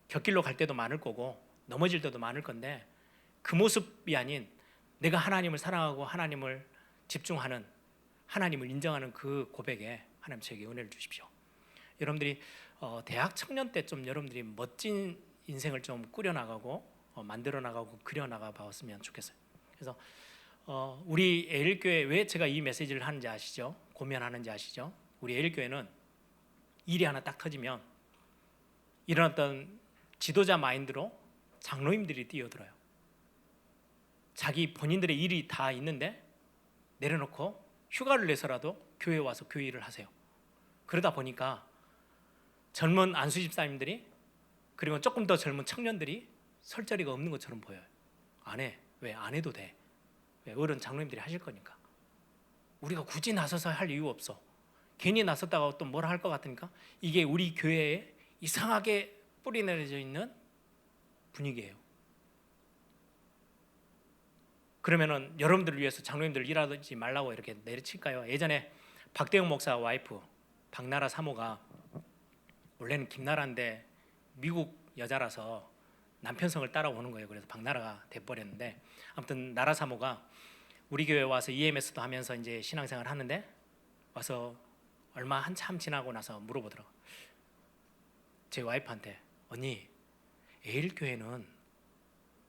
곁길로 갈 때도 많을 거고 넘어질 때도 많을 건데 그 모습이 아닌 내가 하나님을 사랑하고 하나님을 집중하는 하나님을 인정하는 그 고백에 하나님 저에게 은혜를 주십시오. 여러분들이 대학 청년 때 좀 여러분들이 멋진 인생을 좀 꾸려나가고 만들어 나가고 그려 나가 봤으면 좋겠어요. 그래서 우리 에일교회 왜 제가 이 메시지를 하는지 아시죠? 고면하는지 아시죠? 우리 에일교회는 일이 하나 딱 터지면 이런 어떤 지도자 마인드로 장로님들이 뛰어들어요. 자기 본인들의 일이 다 있는데 내려놓고 휴가를 내서라도 교회에 와서 교회 일을 하세요. 그러다 보니까 젊은 안수 집사님들이 그리고 조금 더 젊은 청년들이 설 자리가 없는 것처럼 보여요. 안 해. 왜? 안 해도 돼. 왜? 어른 장로님들이 하실 거니까. 우리가 굳이 나서서 할 이유 없어. 괜히 나섰다가 또 뭐라 할 것 같으니까 이게 우리 교회에 이상하게 뿌리내려져 있는 분위기예요. 그러면은 여러분들을 위해서 장로님들 일하지 말라고 이렇게 내려칠까요? 예전에 박대영 목사 와이프 박나라 사모가 원래는 김나라인데 미국 여자라서 남편 성을 따라오는 거예요. 그래서 박나라가 돼버렸는데 아무튼 나라 사모가 우리 교회 와서 EMS도 하면서 이제 신앙생활 하는데 와서 얼마 한참 지나고 나서 물어보더라고. 제 와이프한테 언니 에일교회는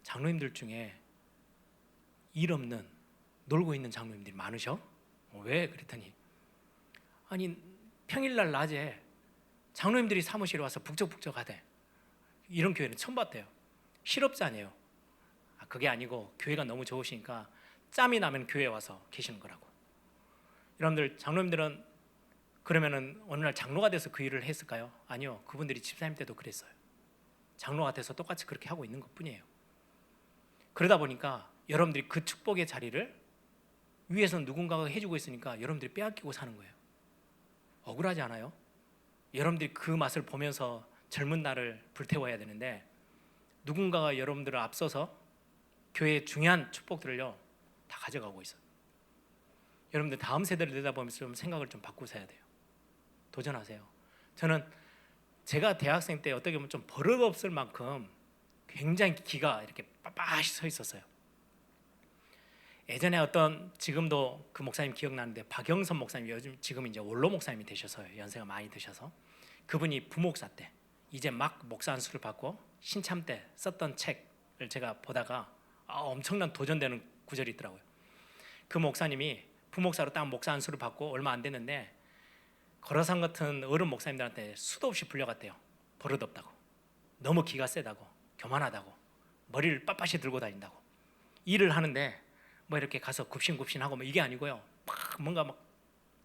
장로님들 중에 일 없는 놀고 있는 장로님들이 많으셔? 왜? 그랬더니 아니 평일날 낮에 장로님들이 사무실에 와서 북적북적 하대. 이런 교회는 처음 봤대요. 실업자네요. 그게 아니고 교회가 너무 좋으시니까 짬이 나면 교회에 와서 계시는 거라고. 여러분들 장로님들은 그러면은 어느 날 장로가 돼서 그 일을 했을까요? 아니요. 그분들이 집사님 때도 그랬어요. 장로가 돼서 똑같이 그렇게 하고 있는 것뿐이에요. 그러다 보니까 여러분들이 그 축복의 자리를 위에서 누군가가 해주고 있으니까 여러분들이 빼앗기고 사는 거예요. 억울하지 않아요? 여러분들이 그 맛을 보면서 젊은 날을 불태워야 되는데 누군가가 여러분들을 앞서서 교회의 중요한 축복들을요 다 가져가고 있어요. 여러분들 다음 세대를 내다보면서 좀 생각을 좀 바꾸셔야 돼요. 도전하세요. 저는 제가 대학생 때 어떻게 보면 좀 버릇없을 만큼 굉장히 기가 이렇게 빳빳이 서 있었어요. 예전에 어떤 지금도 그 목사님 기억나는데 박영선 목사님 요즘 지금 이제 원로 목사님이 되셔서요. 연세가 많이 드셔서 그분이 부목사 때 이제 막 목사 안수를 받고 신참 때 썼던 책을 제가 보다가 엄청난 도전되는 구절이 있더라고요. 그 목사님이 부목사로 딱 목사 안수를 받고 얼마 안 됐는데 거러상 같은 어른 목사님들한테 수도 없이 불려갔대요. 버릇없다고, 너무 기가 세다고, 교만하다고, 머리를 빳빳이 들고 다닌다고. 일을 하는데 뭐 이렇게 가서 굽신굽신하고 뭐 이게 아니고요. 막 뭔가 막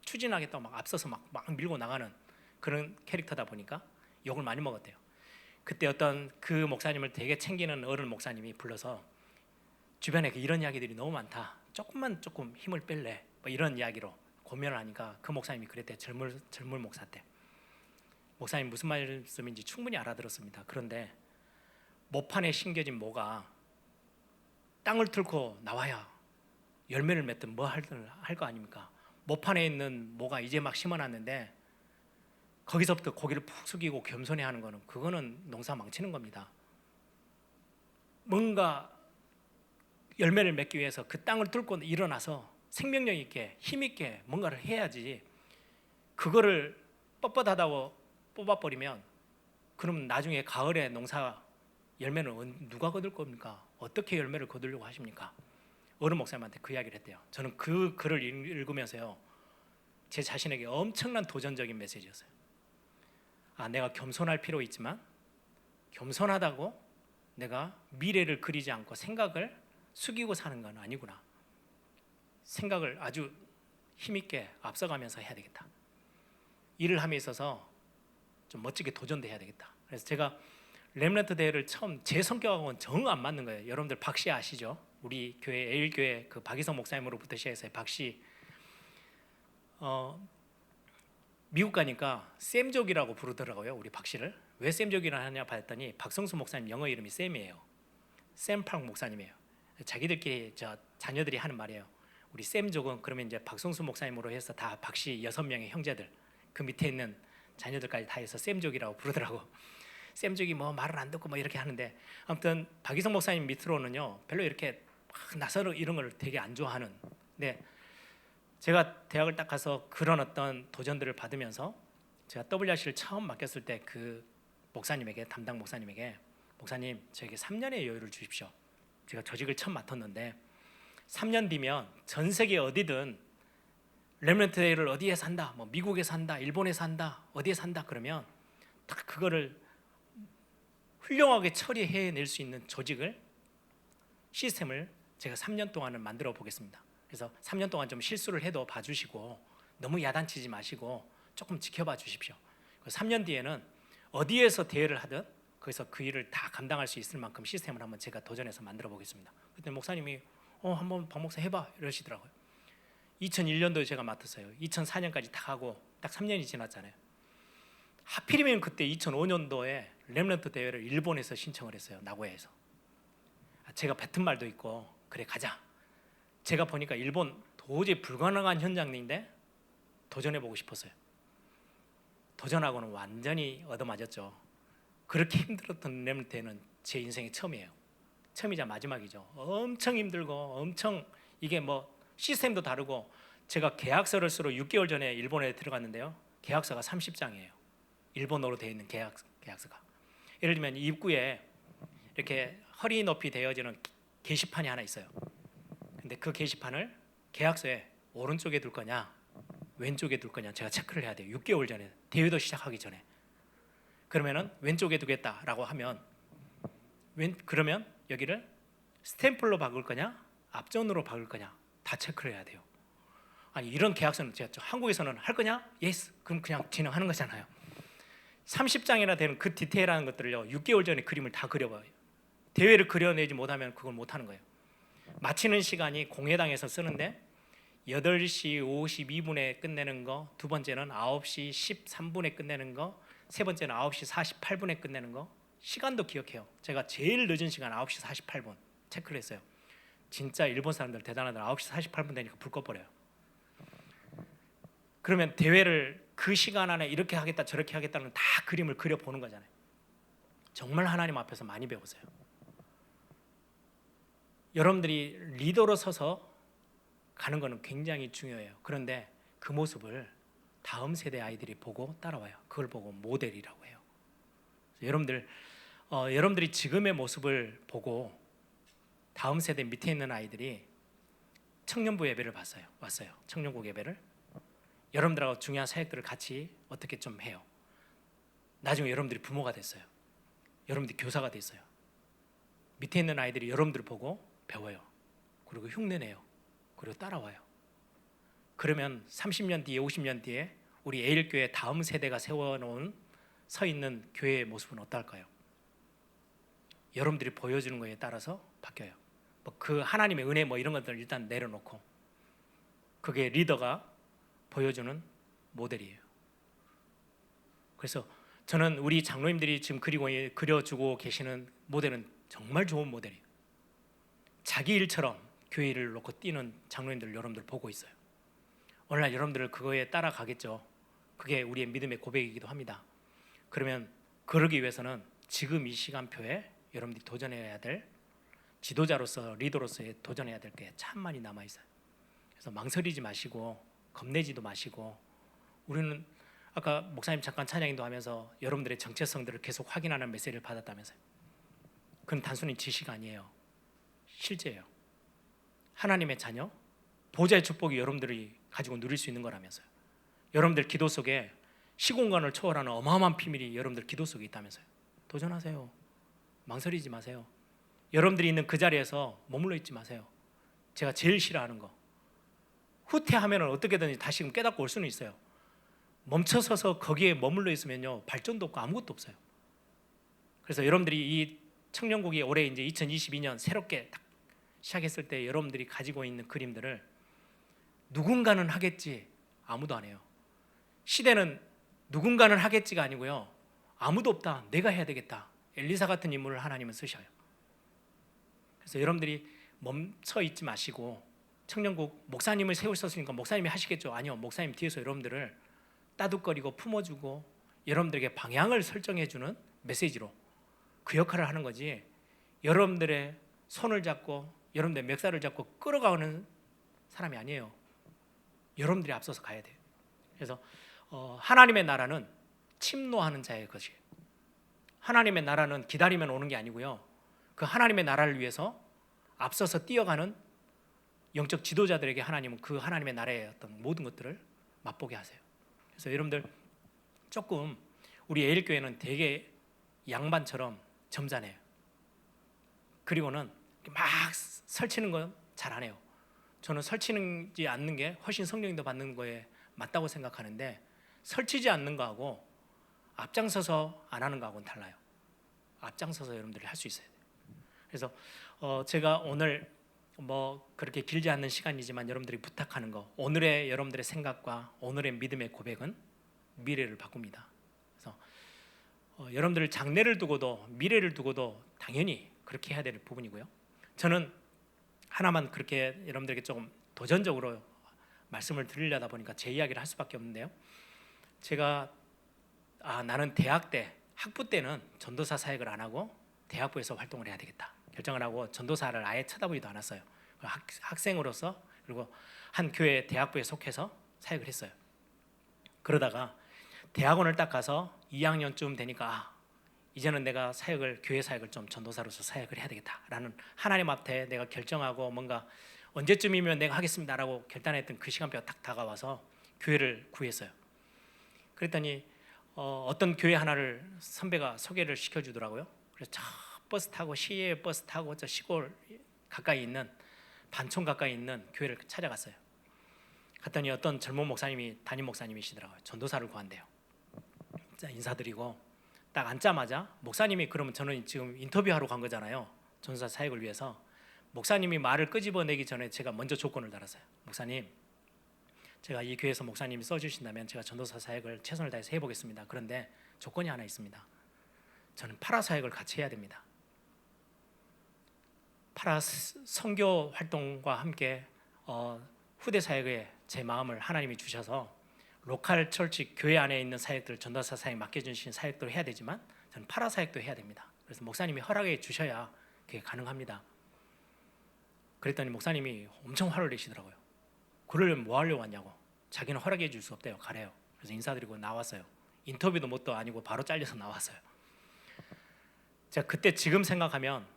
추진하겠다고 막 앞서서 막 밀고 나가는 그런 캐릭터다 보니까 욕을 많이 먹었대요. 그때 어떤 그 목사님을 되게 챙기는 어른 목사님이 불러서 주변에 이런 이야기들이 너무 많다. 조금 힘을 뺄래. 뭐 이런 이야기로 고민을 하니까 그 목사님이 그랬대. 젊은 목사 때. 목사님 무슨 말씀인지 충분히 알아들었습니다. 그런데 모판에 심겨진 모가 땅을 뚫고 나와야 열매를 맺든 뭐 하든 할 거 아닙니까? 모판에 있는 모가 이제 막 심어놨는데 거기서부터 고개를 푹 숙이고 겸손해하는 거는 그거는 농사 망치는 겁니다. 뭔가 열매를 맺기 위해서 그 땅을 뚫고 일어나서 생명력 있게 힘 있게 뭔가를 해야지. 그거를 뻣뻣하다고 뽑아버리면 그럼 나중에 가을에 농사 열매는 누가 거둘 겁니까? 어떻게 열매를 거두려고 하십니까? 어른 목사님한테 그 이야기를 했대요. 저는 그 글을 읽으면서요, 제 자신에게 엄청난 도전적인 메시지였어요. 내가 겸손할 필요 있지만 겸손하다고 내가 미래를 그리지 않고 생각을 숙이고 사는 건 아니구나. 생각을 아주 힘있게 앞서가면서 해야 되겠다. 일을 함에 있어서 좀 멋지게 도전도 해야 되겠다. 그래서 제가 렘넌트 대회를 처음 제 성격하고는 정 안 맞는 거예요. 여러분들 박씨 아시죠? 우리 교회 에일교회 그 박이성 목사님으로부터 시작해서 박씨 미국 가니까 샘족이라고 부르더라고요. 우리 박씨를. 왜 샘족이라 하냐 봤더니 박성수 목사님 영어 이름이 샘이에요. 샘팍 목사님이에요. 자기들끼리 자녀들이 하는 말이에요. 우리 샘족은 그러면 이제 박성수 목사님으로 해서 다 박씨 6명의 형제들 그 밑에 있는 자녀들까지 다 해서 샘족이라고 부르더라고. 샘족이 뭐 말을 안 듣고 뭐 이렇게 하는데 아무튼 박이성 목사님 밑으로는요 별로 이렇게 막 나서는 이런 걸 되게 안 좋아하는. 네, 제가 대학을 딱 가서 그런 어떤 도전들을 받으면서 제가 WRC를 처음 맡겼을 때 그 목사님에게 담당 목사님에게 목사님 저에게 3년의 여유를 주십시오. 제가 조직을 처음 맡았는데 3년 뒤면 전 세계 어디든 렘넌트 데이를 어디에서 한다, 뭐 미국에서 한다, 일본에서 한다, 어디에서 한다 그러면 딱 그거를 훌륭하게 처리해낼 수 있는 조직을 시스템을 제가 3년 동안은 만들어 보겠습니다. 그래서 3년 동안 좀 실수를 해도 봐주시고 너무 야단치지 마시고 조금 지켜봐 주십시오. 3년 뒤에는 어디에서 대회를 하든 거기서 그 일을 다 감당할 수 있을 만큼 시스템을 한번 제가 도전해서 만들어 보겠습니다. 그때 목사님이 한번 박 목사 해봐 이러시더라고요. 2001년도에 제가 맡았어요. 2004년까지 다 하고 딱 3년이 지났잖아요. 하필이면 그때 2005년도에 렘넌트 대회를 일본에서 신청을 했어요. 나고야에서. 제가 뱉은 말도 있고 그래 가자. 제가 보니까 일본 도저히 불가능한 현장인데 도전해보고 싶었어요. 도전하고는 완전히 얻어맞았죠. 그렇게 힘들었던 렘넌트 대회는 제 인생이 처음이에요. 처음이자 마지막이죠. 엄청 힘들고 엄청 이게 뭐 시스템도 다르고 제가 계약서를 쓰러 6개월 전에 일본에 들어갔는데요. 계약서가 30장이에요. 일본어로 되어 있는 계약서가. 예를 들면 입구에 이렇게 허리 높이 되어지는 게시판이 하나 있어요. 근데 그 게시판을 계약서에 오른쪽에 둘 거냐 왼쪽에 둘 거냐 제가 체크를 해야 돼요. 6개월 전에 대회도 시작하기 전에. 그러면은 왼쪽에 두겠다라고 하면 그러면 여기를 스탬플로 박을 거냐 앞전으로 박을 거냐 다 체크를 해야 돼요. 아니 이런 계약서는 제가 한국에서는 할 거냐? 예스. 그럼 그냥 진행하는 거잖아요. 30장이나 되는 그 디테일한 것들을요 6개월 전에 그림을 다 그려봐요. 대회를 그려내지 못하면 그걸 못하는 거예요. 마치는 시간이 공회당에서 쓰는데 8시 52분에 끝내는 거, 두 번째는 9시 13분에 끝내는 거, 세 번째는 9시 48분에 끝내는 거. 시간도 기억해요. 제가 제일 늦은 시간 9시 48분 체크를 했어요. 진짜 일본 사람들 대단하더라. 9시 48분 되니까 불 꺼버려요. 그러면 대회를 그 시간 안에 이렇게 하겠다 저렇게 하겠다는 다 그림을 그려보는 거잖아요. 정말 하나님 앞에서 많이 배웠어요. 여러분들이 리더로 서서 가는 거는 굉장히 중요해요. 그런데 그 모습을 다음 세대 아이들이 보고 따라와요. 그걸 보고 모델이라고 해요. 여러분들이 지금의 모습을 보고 다음 세대 밑에 있는 아이들이 청년부 예배를 왔어요. 청년국 예배를. 여러분들하고 중요한 사역들을 같이 어떻게 좀 해요. 나중에 여러분들이 부모가 됐어요. 여러분들이 교사가 됐어요. 밑에 있는 아이들이 여러분들을 보고 배워요. 그리고 흉내내요. 그리고 따라와요. 그러면 30년 뒤에 50년 뒤에 우리 에일교회 다음 세대가 세워놓은 서 있는 교회의 모습은 어떨까요? 여러분들이 보여주는 거에 따라서 바뀌어요. 그 하나님의 은혜 이런 것들을 일단 내려놓고 그게 리더가 보여주는 모델이에요. 그래서 저는 우리 장로님들이 지금 그려주고 계시는 모델은 정말 좋은 모델이에요. 자기 일처럼 교회 일을 놓고 뛰는 장로님들 여러분들 보고 있어요. 오늘날 여러분들 그거에 따라가겠죠. 그게 우리의 믿음의 고백이기도 합니다. 그러면 그러기 위해서는 지금 이 시간표에 여러분들이 도전해야 될 지도자로서 리더로서의 도전해야 될 게 참 많이 남아 있어요. 그래서 망설이지 마시고 겁내지도 마시고 우리는 아까 목사님 잠깐 찬양인도 하면서 여러분들의 정체성들을 계속 확인하는 메시지를 받았다면서요. 그건 단순히 지식 아니에요. 실제예요. 하나님의 자녀, 보좌의 축복이 여러분들이 가지고 누릴 수 있는 거라면서요. 여러분들 기도 속에 시공간을 초월하는 어마어마한 비밀이 여러분들 기도 속에 있다면서요. 도전하세요. 망설이지 마세요. 여러분들이 있는 그 자리에서 머물러 있지 마세요. 제가 제일 싫어하는 거, 후퇴하면 어떻게든지 다시금 깨닫고 올 수는 있어요. 멈춰서서 거기에 머물러 있으면요 발전도 없고 아무것도 없어요. 그래서 여러분들이 이 청년국이 올해 이제 2022년 새롭게 딱 시작했을 때 여러분들이 가지고 있는 그림들을 누군가는 하겠지 아무도 안 해요. 시대는 누군가는 하겠지가 아니고요, 아무도 없다, 내가 해야 되겠다. 엘리사 같은 인물을 하나님은 쓰셔요. 그래서 여러분들이 멈춰 있지 마시고, 청년국 목사님을 세우셨으니까 목사님이 하시겠죠. 아니요, 목사님 뒤에서 여러분들을 따뜻거리고 품어주고 여러분들에게 방향을 설정해주는 메시지로 그 역할을 하는 거지, 여러분들의 손을 잡고 여러분들의 멱살을 잡고 끌어가는 사람이 아니에요. 여러분들이 앞서서 가야 돼요. 그래서 하나님의 나라는 침노하는 자의 것이에요. 하나님의 나라는 기다리면 오는 게 아니고요, 그 하나님의 나라를 위해서 앞서서 뛰어가는 영적 지도자들에게 하나님은 그 하나님의 나라의 어떤 모든 것들을 맛보게 하세요. 그래서 여러분들 조금 우리 에일교회는 되게 양반처럼 점잖해요. 그리고는 막 설치는 건 잘 안 해요. 저는 설치지 않는 게 훨씬 성령님도 받는 거에 맞다고 생각하는데, 설치지 않는 거하고 앞장서서 안 하는 거하고는 달라요. 앞장서서 여러분들이 할 수 있어야 돼요. 그래서 제가 오늘 그렇게 길지 않는 시간이지만 여러분들이 부탁하는 거, 오늘의 여러분들의 생각과 오늘의 믿음의 고백은 미래를 바꿉니다. 그래서 여러분들 장래를 두고도 미래를 두고도 당연히 그렇게 해야 될 부분이고요. 저는 하나만 그렇게 여러분들에게 조금 도전적으로 말씀을 드리려다 보니까 제 이야기를 할 수밖에 없는데요. 제가 나는 대학 때, 학부 때는 전도사 사역을 안 하고 대학부에서 활동을 해야 되겠다 결정을 하고 전도사를 아예 쳐다보지도 않았어요. 학생으로서, 그리고 한 교회 대학부에 속해서 사역을 했어요. 그러다가 대학원을 딱 가서 2학년쯤 되니까 이제는 내가 교회 사역을 좀 전도사로서 사역을 해야 되겠다라는 하나님 앞에 내가 결정하고 뭔가 언제쯤이면 내가 하겠습니다라고 결단했던 그 시간표가 딱 다가와서 교회를 구했어요. 그랬더니 어떤 교회 하나를 선배가 소개를 시켜주더라고요. 그래서 저 버스 타고, 시외 버스 타고 저 시골 가까이 있는, 반촌 가까이 있는 교회를 찾아갔어요. 갔더니 어떤 젊은 목사님이, 담임 목사님이시더라고요. 전도사를 구한대요. 인사드리고 딱 앉자마자 목사님이, 그러면 저는 지금 인터뷰하러 간 거잖아요, 전도사 사역을 위해서. 목사님이 말을 끄집어내기 전에 제가 먼저 조건을 달았어요. 목사님, 제가 이 교회에서 목사님이 써주신다면 제가 전도사 사역을 최선을 다해서 해보겠습니다. 그런데 조건이 하나 있습니다. 저는 파라 사역을 같이 해야 됩니다. 파라 선교 활동과 함께 후대 사역에 제 마음을 하나님이 주셔서 로컬 철치 교회 안에 있는 사역들, 전도사 사역 맡겨주신 사역도 해야 되지만 저는 파라 사역도 해야 됩니다. 그래서 목사님이 허락해 주셔야 그게 가능합니다. 그랬더니 목사님이 엄청 화를 내시더라고요. 그러려면 뭐 하려고 왔냐고. 자기는 허락해 줄 수 없대요. 가래요. 그래서 인사드리고 나왔어요. 인터뷰도 뭣도 아니고 바로 잘려서 나왔어요. 제가 그때 지금 생각하면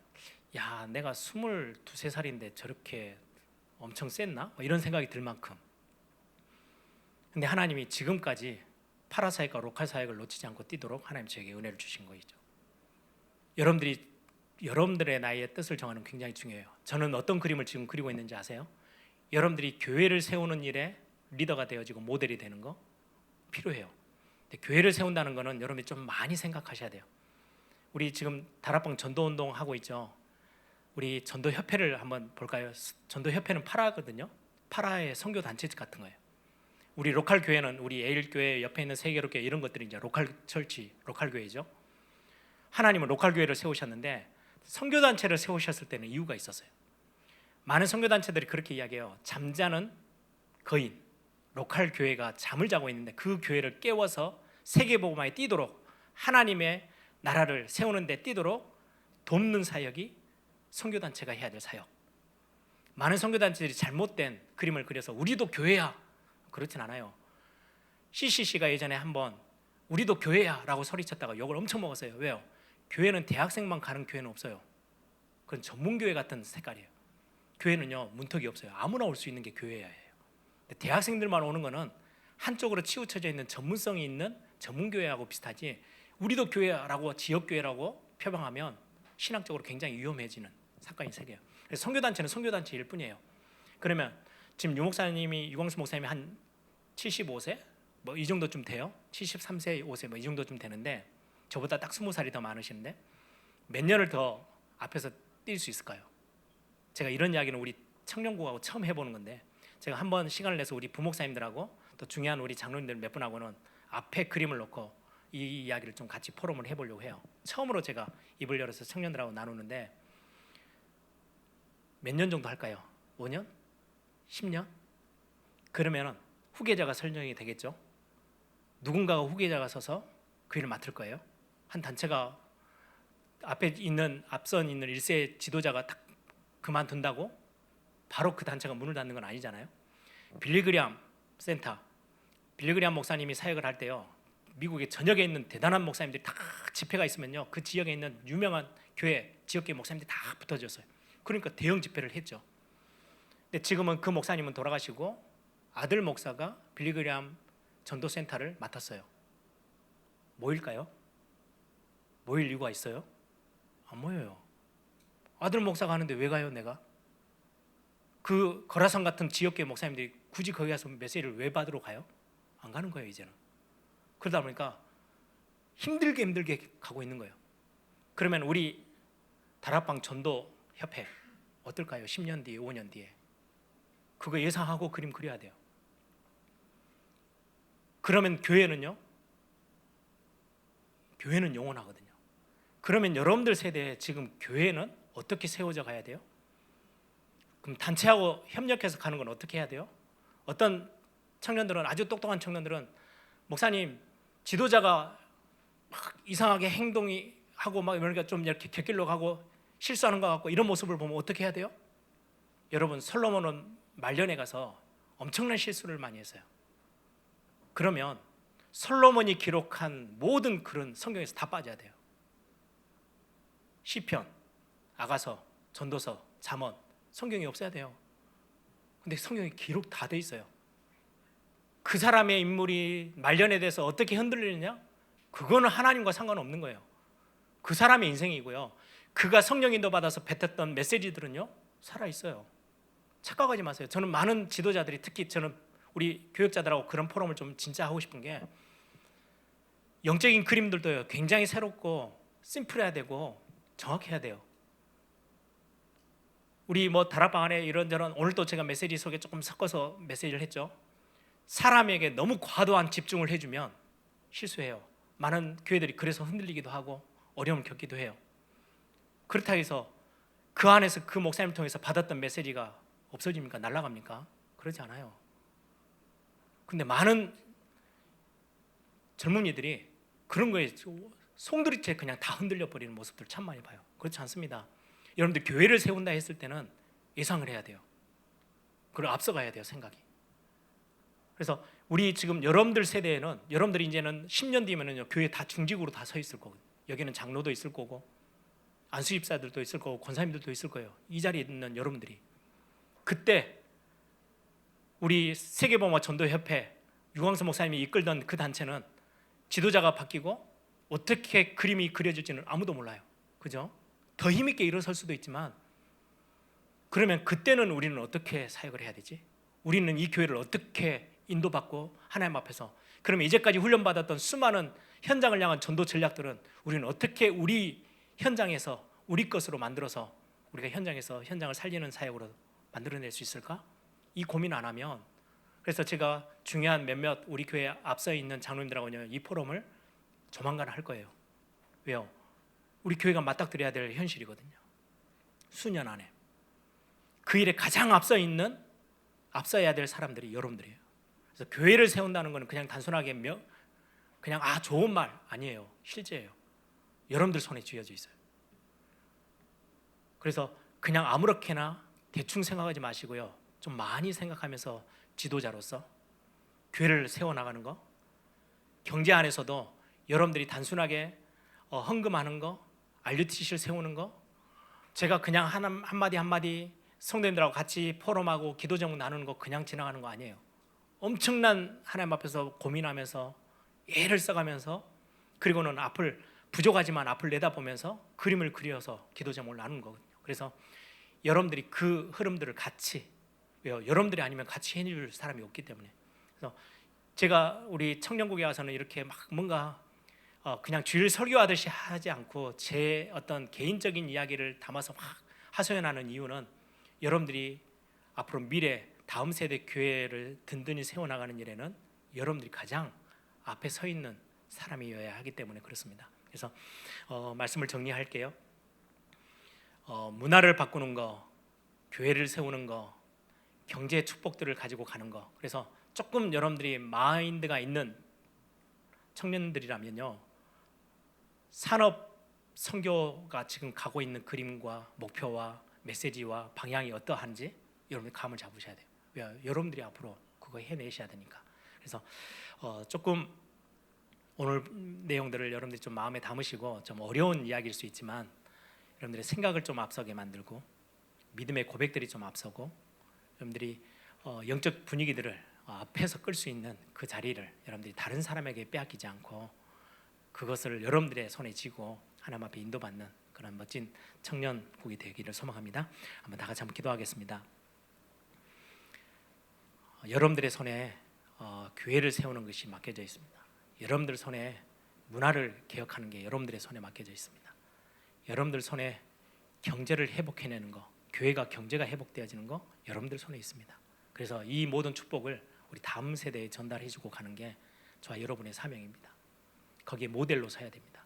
야, 내가 22, 23살인데 저렇게 엄청 셌나? 뭐 이런 생각이 들 만큼. 근데 하나님이 지금까지 파라사역과 로컬 사역을 놓치지 않고 뛰도록 하나님 저에게 은혜를 주신 거죠. 여러분들의 나이의 뜻을 정하는 게 굉장히 중요해요. 저는 어떤 그림을 지금 그리고 있는지 아세요? 여러분들이 교회를 세우는 일에 리더가 되어지고 모델이 되는 거 필요해요. 근데 교회를 세운다는 거는 여러분이 좀 많이 생각하셔야 돼요. 우리 지금 다락방 전도운동 하고 있죠. 우리 전도협회를 한번 볼까요? 전도협회는 파라거든요. 파라의 선교단체 같은 거예요. 우리 로컬 교회는 우리 에일교회 옆에 있는 세계로교회 이런 것들이 이제 로컬 철치, 로컬 교회죠. 하나님은 로컬 교회를 세우셨는데 선교단체를 세우셨을 때는 이유가 있었어요. 많은 선교단체들이 그렇게 이야기해요. 잠자는 거인, 로컬 교회가 잠을 자고 있는데 그 교회를 깨워서 세계복음화에 뛰도록 하나님의 나라를 세우는 데 뛰도록 돕는 사역이 선교단체가 해야 될 사역. 많은 선교단체들이 잘못된 그림을 그려서 우리도 교회야, 그렇진 않아요. CCC가 예전에 한번 우리도 교회야 라고 소리쳤다가 욕을 엄청 먹었어요. 왜요? 교회는 대학생만 가는 교회는 없어요. 그건 전문교회 같은 색깔이에요. 교회는요, 문턱이 없어요. 아무나 올 수 있는 게 교회예요. 대학생들만 오는 거는 한쪽으로 치우쳐져 있는 전문성이 있는 전문교회하고 비슷하지, 우리도 교회라고 지역교회라고 표방하면 신학적으로 굉장히 위험해지는 사건이 생겨요. 그래서 선교단체는 선교단체일 뿐이에요. 그러면 지금 유광수 목사님이 한 75세? 뭐 이 정도쯤 돼요. 73세, 5세 뭐 이 정도쯤 되는데 저보다 딱 20살이 더 많으신데 몇 년을 더 앞에서 뛸 수 있을까요? 제가 이런 이야기는 우리 청년국하고 처음 해보는 건데, 제가 한번 시간을 내서 우리 부목사님들하고 또 중요한 우리 장로님들 몇 분하고는 앞에 그림을 놓고 이 이야기를 좀 같이 포럼을 해보려고 해요. 처음으로 제가 입을 열어서 청년들하고 나누는데 몇 년 정도 할까요? 5년? 10년? 그러면 후계자가 설정이 되겠죠. 누군가가 후계자가 서서 그 일을 맡을 거예요. 한 단체가 앞선 있는 1세 지도자가 딱 그만둔다고 바로 그 단체가 문을 닫는 건 아니잖아요. 빌리그리암 센터, 빌리그리암 목사님이 사역을 할 때요, 미국의 전역에 있는 대단한 목사님들이 다 집회가 있으면요, 그 지역에 있는 유명한 교회, 지역교회 목사님들이 다 붙어졌어요. 그러니까 대형 집회를 했죠. 근데 지금은 그 목사님은 돌아가시고 아들 목사가 빌리그리암 전도센터를 맡았어요. 모일까요? 모일 이유가 있어요? 안 모여요. 아들 목사가 하는데 왜 가요, 내가? 그 거라산 같은 지역교회 목사님들이 굳이 거기 가서 메시지를 왜 받으러 가요? 안 가는 거예요, 이제는. 그러다 보니까 힘들게 가고 있는 거예요. 그러면 우리 다락방 전도 협회 어떨까요? 10년 뒤에, 5년 뒤에. 그거 예상하고 그림 그려야 돼요. 그러면 교회는요? 교회는 영원하거든요. 그러면 여러분들 세대에 지금 교회는 어떻게 세워져 가야 돼요? 그럼 단체하고 협력해서 가는 건 어떻게 해야 돼요? 어떤 청년들은, 아주 똑똑한 청년들은, 목사님 지도자가 막 이상하게 행동이 하고 막 그러니까 좀 이렇게 곁길로 가고 실수하는 것 같고 이런 모습을 보면 어떻게 해야 돼요? 여러분, 솔로몬은 말년에 가서 엄청난 실수를 많이 했어요. 그러면 솔로몬이 기록한 모든 글은 성경에서 다 빠져야 돼요. 시편, 아가서, 전도서, 잠언, 성경이 없어야 돼요. 근데 성경에 기록 다 돼 있어요. 그 사람의 인물이 말년에 대해서 어떻게 흔들리느냐? 그거는 하나님과 상관없는 거예요. 그 사람의 인생이고요, 그가 성령 인도 받아서 뱉었던 메시지들은요, 살아있어요. 착각하지 마세요. 저는 많은 지도자들이, 특히 저는 우리 교육자들하고 그런 포럼을 좀 진짜 하고 싶은 게, 영적인 그림들도요, 굉장히 새롭고 심플해야 되고 정확해야 돼요. 우리 뭐 다락방 안에 이런저런, 오늘도 제가 메시지 속에 조금 섞어서 메시지를 했죠. 사람에게 너무 과도한 집중을 해주면 실수해요. 많은 교회들이 그래서 흔들리기도 하고 어려움을 겪기도 해요. 그렇다 해서 그 안에서 그 목사님을 통해서 받았던 메시지가 없어집니까? 날아갑니까? 그렇지 않아요. 근데 많은 젊은이들이 그런 거에 송두리째 그냥 다 흔들려 버리는 모습들 참 많이 봐요. 그렇지 않습니다. 여러분들 교회를 세운다 했을 때는 예상을 해야 돼요. 그리고 앞서가야 돼요, 생각이. 그래서 우리 지금 여러분들 세대에는 여러분들이 이제는 10년 뒤면은요 교회 다 중직으로 다 서 있을 거거든요. 여기는 장로도 있을 거고 안수집사들도 있을 거고 권사님들도 있을 거예요. 이 자리에 있는 여러분들이 그때 우리 세계봉화 전도협회 유광수 목사님이 이끌던 그 단체는 지도자가 바뀌고 어떻게 그림이 그려질지는 아무도 몰라요. 그죠? 더 힘있게 일어설 수도 있지만 그러면 그때는 우리는 어떻게 사역을 해야 되지? 우리는 이 교회를 어떻게 인도받고 하나님 앞에서 그러면 이제까지 훈련받았던 수많은 현장을 향한 전도 전략들은 우리는 어떻게 우리 현장에서 우리 것으로 만들어서 우리가 현장에서 현장을 살리는 사역으로 만들어낼 수 있을까? 이 고민 안 하면 그래서 제가 중요한 몇몇 우리 교회 앞서 있는 장로님들하고는 이 포럼을 조만간 할 거예요. 왜요? 우리 교회가 맞닥뜨려야 될 현실이거든요. 수년 안에 그 일에 가장 앞서야 될 사람들이 여러분들이에요. 그래서 교회를 세운다는 것은 그냥 단순하게 그냥 좋은 말 아니에요. 실제예요. 여러분들 손에 쥐어져 있어요. 그래서 그냥 아무렇게나 대충 생각하지 마시고요. 좀 많이 생각하면서 지도자로서 교회를 세워나가는 거, 경제 안에서도 여러분들이 단순하게 헌금하는 거, RUTC를 세우는 거, 제가 그냥 한마디 성도님들하고 같이 포럼하고 기도 제목 나누는 거 그냥 지나가는 거 아니에요. 엄청난 하나님 앞에서 고민하면서 애를 써가면서 그리고는 부족하지만 앞을 내다보면서 그림을 그려서 기도 제목을 나누는 거거든요. 그래서 여러분들이 그 흐름들을 같이 왜요? 여러분들이 아니면 같이 해줄 사람이 없기 때문에. 그래서 제가 우리 청년국에 와서는 이렇게 막 뭔가 그냥 주일 설교하듯이 하지 않고 제 어떤 개인적인 이야기를 담아서 막 하소연하는 이유는 여러분들이 앞으로 미래 다음 세대 교회를 든든히 세워나가는 일에는 여러분들이 가장 앞에 서 있는 사람이어야 하기 때문에 그렇습니다. 그래서 말씀을 정리할게요. 문화를 바꾸는 거, 교회를 세우는 거, 경제 축복들을 가지고 가는 거. 그래서 조금 여러분들이 마인드가 있는 청년들이라면요, 산업 선교가 지금 가고 있는 그림과 목표와 메시지와 방향이 어떠한지 여러분이 감을 잡으셔야 돼요. 왜? 여러분들이 앞으로 그거 해내셔야 되니까. 그래서 조금 오늘 내용들을 여러분들이 좀 마음에 담으시고 좀 어려운 이야기일 수 있지만 여러분들의 생각을 좀 앞서게 만들고 믿음의 고백들이 좀 앞서고 여러분들이 영적 분위기들을 앞에서 끌 수 있는 그 자리를 여러분들이 다른 사람에게 빼앗기지 않고 그것을 여러분들의 손에 쥐고 하나님 앞에 인도받는 그런 멋진 청년국이 되기를 소망합니다. 한번 다 같이 한번 기도하겠습니다. 여러분들의 손에 교회를 세우는 것이 맡겨져 있습니다. 여러분들 손에 문화를 개혁하는 게 여러분들의 손에 맡겨져 있습니다. 여러분들 손에 경제를 회복해내는 거, 교회가 경제가 회복되어지는 거 여러분들 손에 있습니다. 그래서 이 모든 축복을 우리 다음 세대에 전달해주고 가는 게 저와 여러분의 사명입니다. 거기에 모델로 서야 됩니다.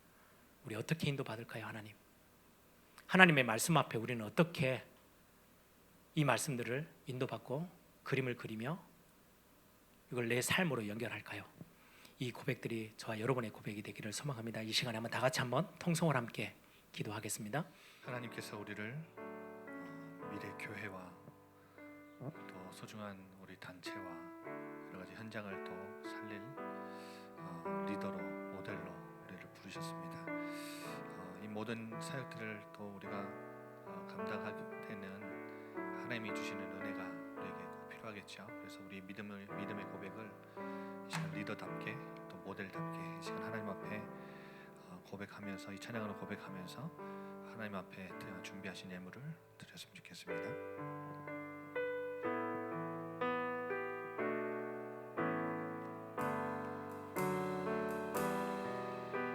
우리 어떻게 인도받을까요? 하나님의 말씀 앞에 우리는 어떻게 이 말씀들을 인도받고 그림을 그리며 이걸 내 삶으로 연결할까요? 이 고백들이 저와 여러분의 고백이 되기를 소망합니다. 이 시간에 한번 다 같이 한번 통성을 함께 기도하겠습니다. 하나님께서 우리를 미래 교회와 또 소중한 우리 단체와 여러 가지 현장을 또 살릴 리더로 모델로 우리를 부르셨습니다. 이 모든 사역들을 또 우리가 감당하게 되는 하나님이 주시는 은혜가 우리에게 꼭 필요하겠죠. 그래서 우리 믿음의 고백을 이 시간 리더답게 또 모델답게 이 시간 하나님 앞에 고백하면서 이 찬양으로 고백하면서 하나님 앞에 준비하신 예물을 드렸으면 좋겠습니다.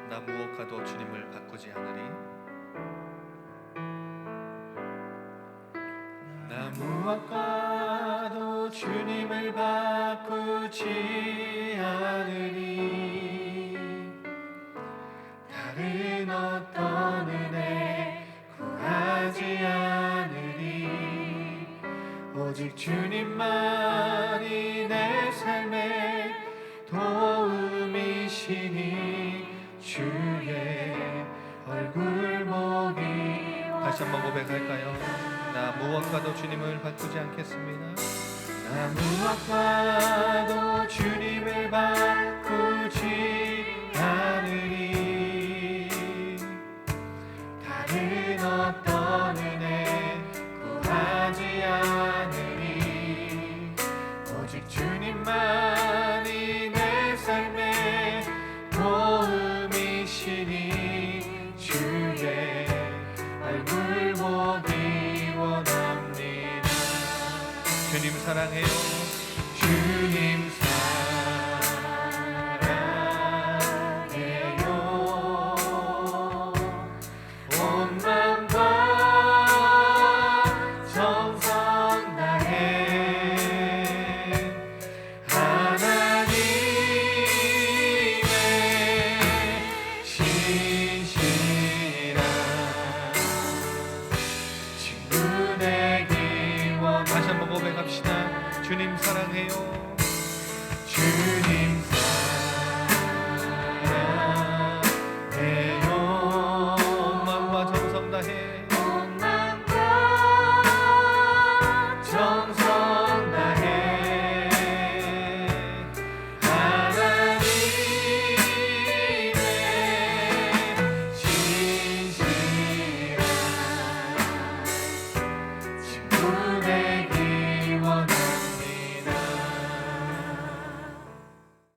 나 무엇과도 주님을 바꾸지 않으리. 나 무엇과도 주님을 바꾸지 않으리. 다른 어떤 은혜 구하지 않으리. 오직 주님만이 내 삶의 도움이시니 주의 얼굴 보기. 다시 한번 고백할까요? 나 무엇과도 주님을 바꾸지 않겠습니다. 내가 무엇과도 주님을 바꾸지 않으리. 다른 어떤 은혜 구하지 않으리. 오직 주님만이 내 삶의 도움이시니 주의 얼굴 보기 원합니다. 주님 사랑해요.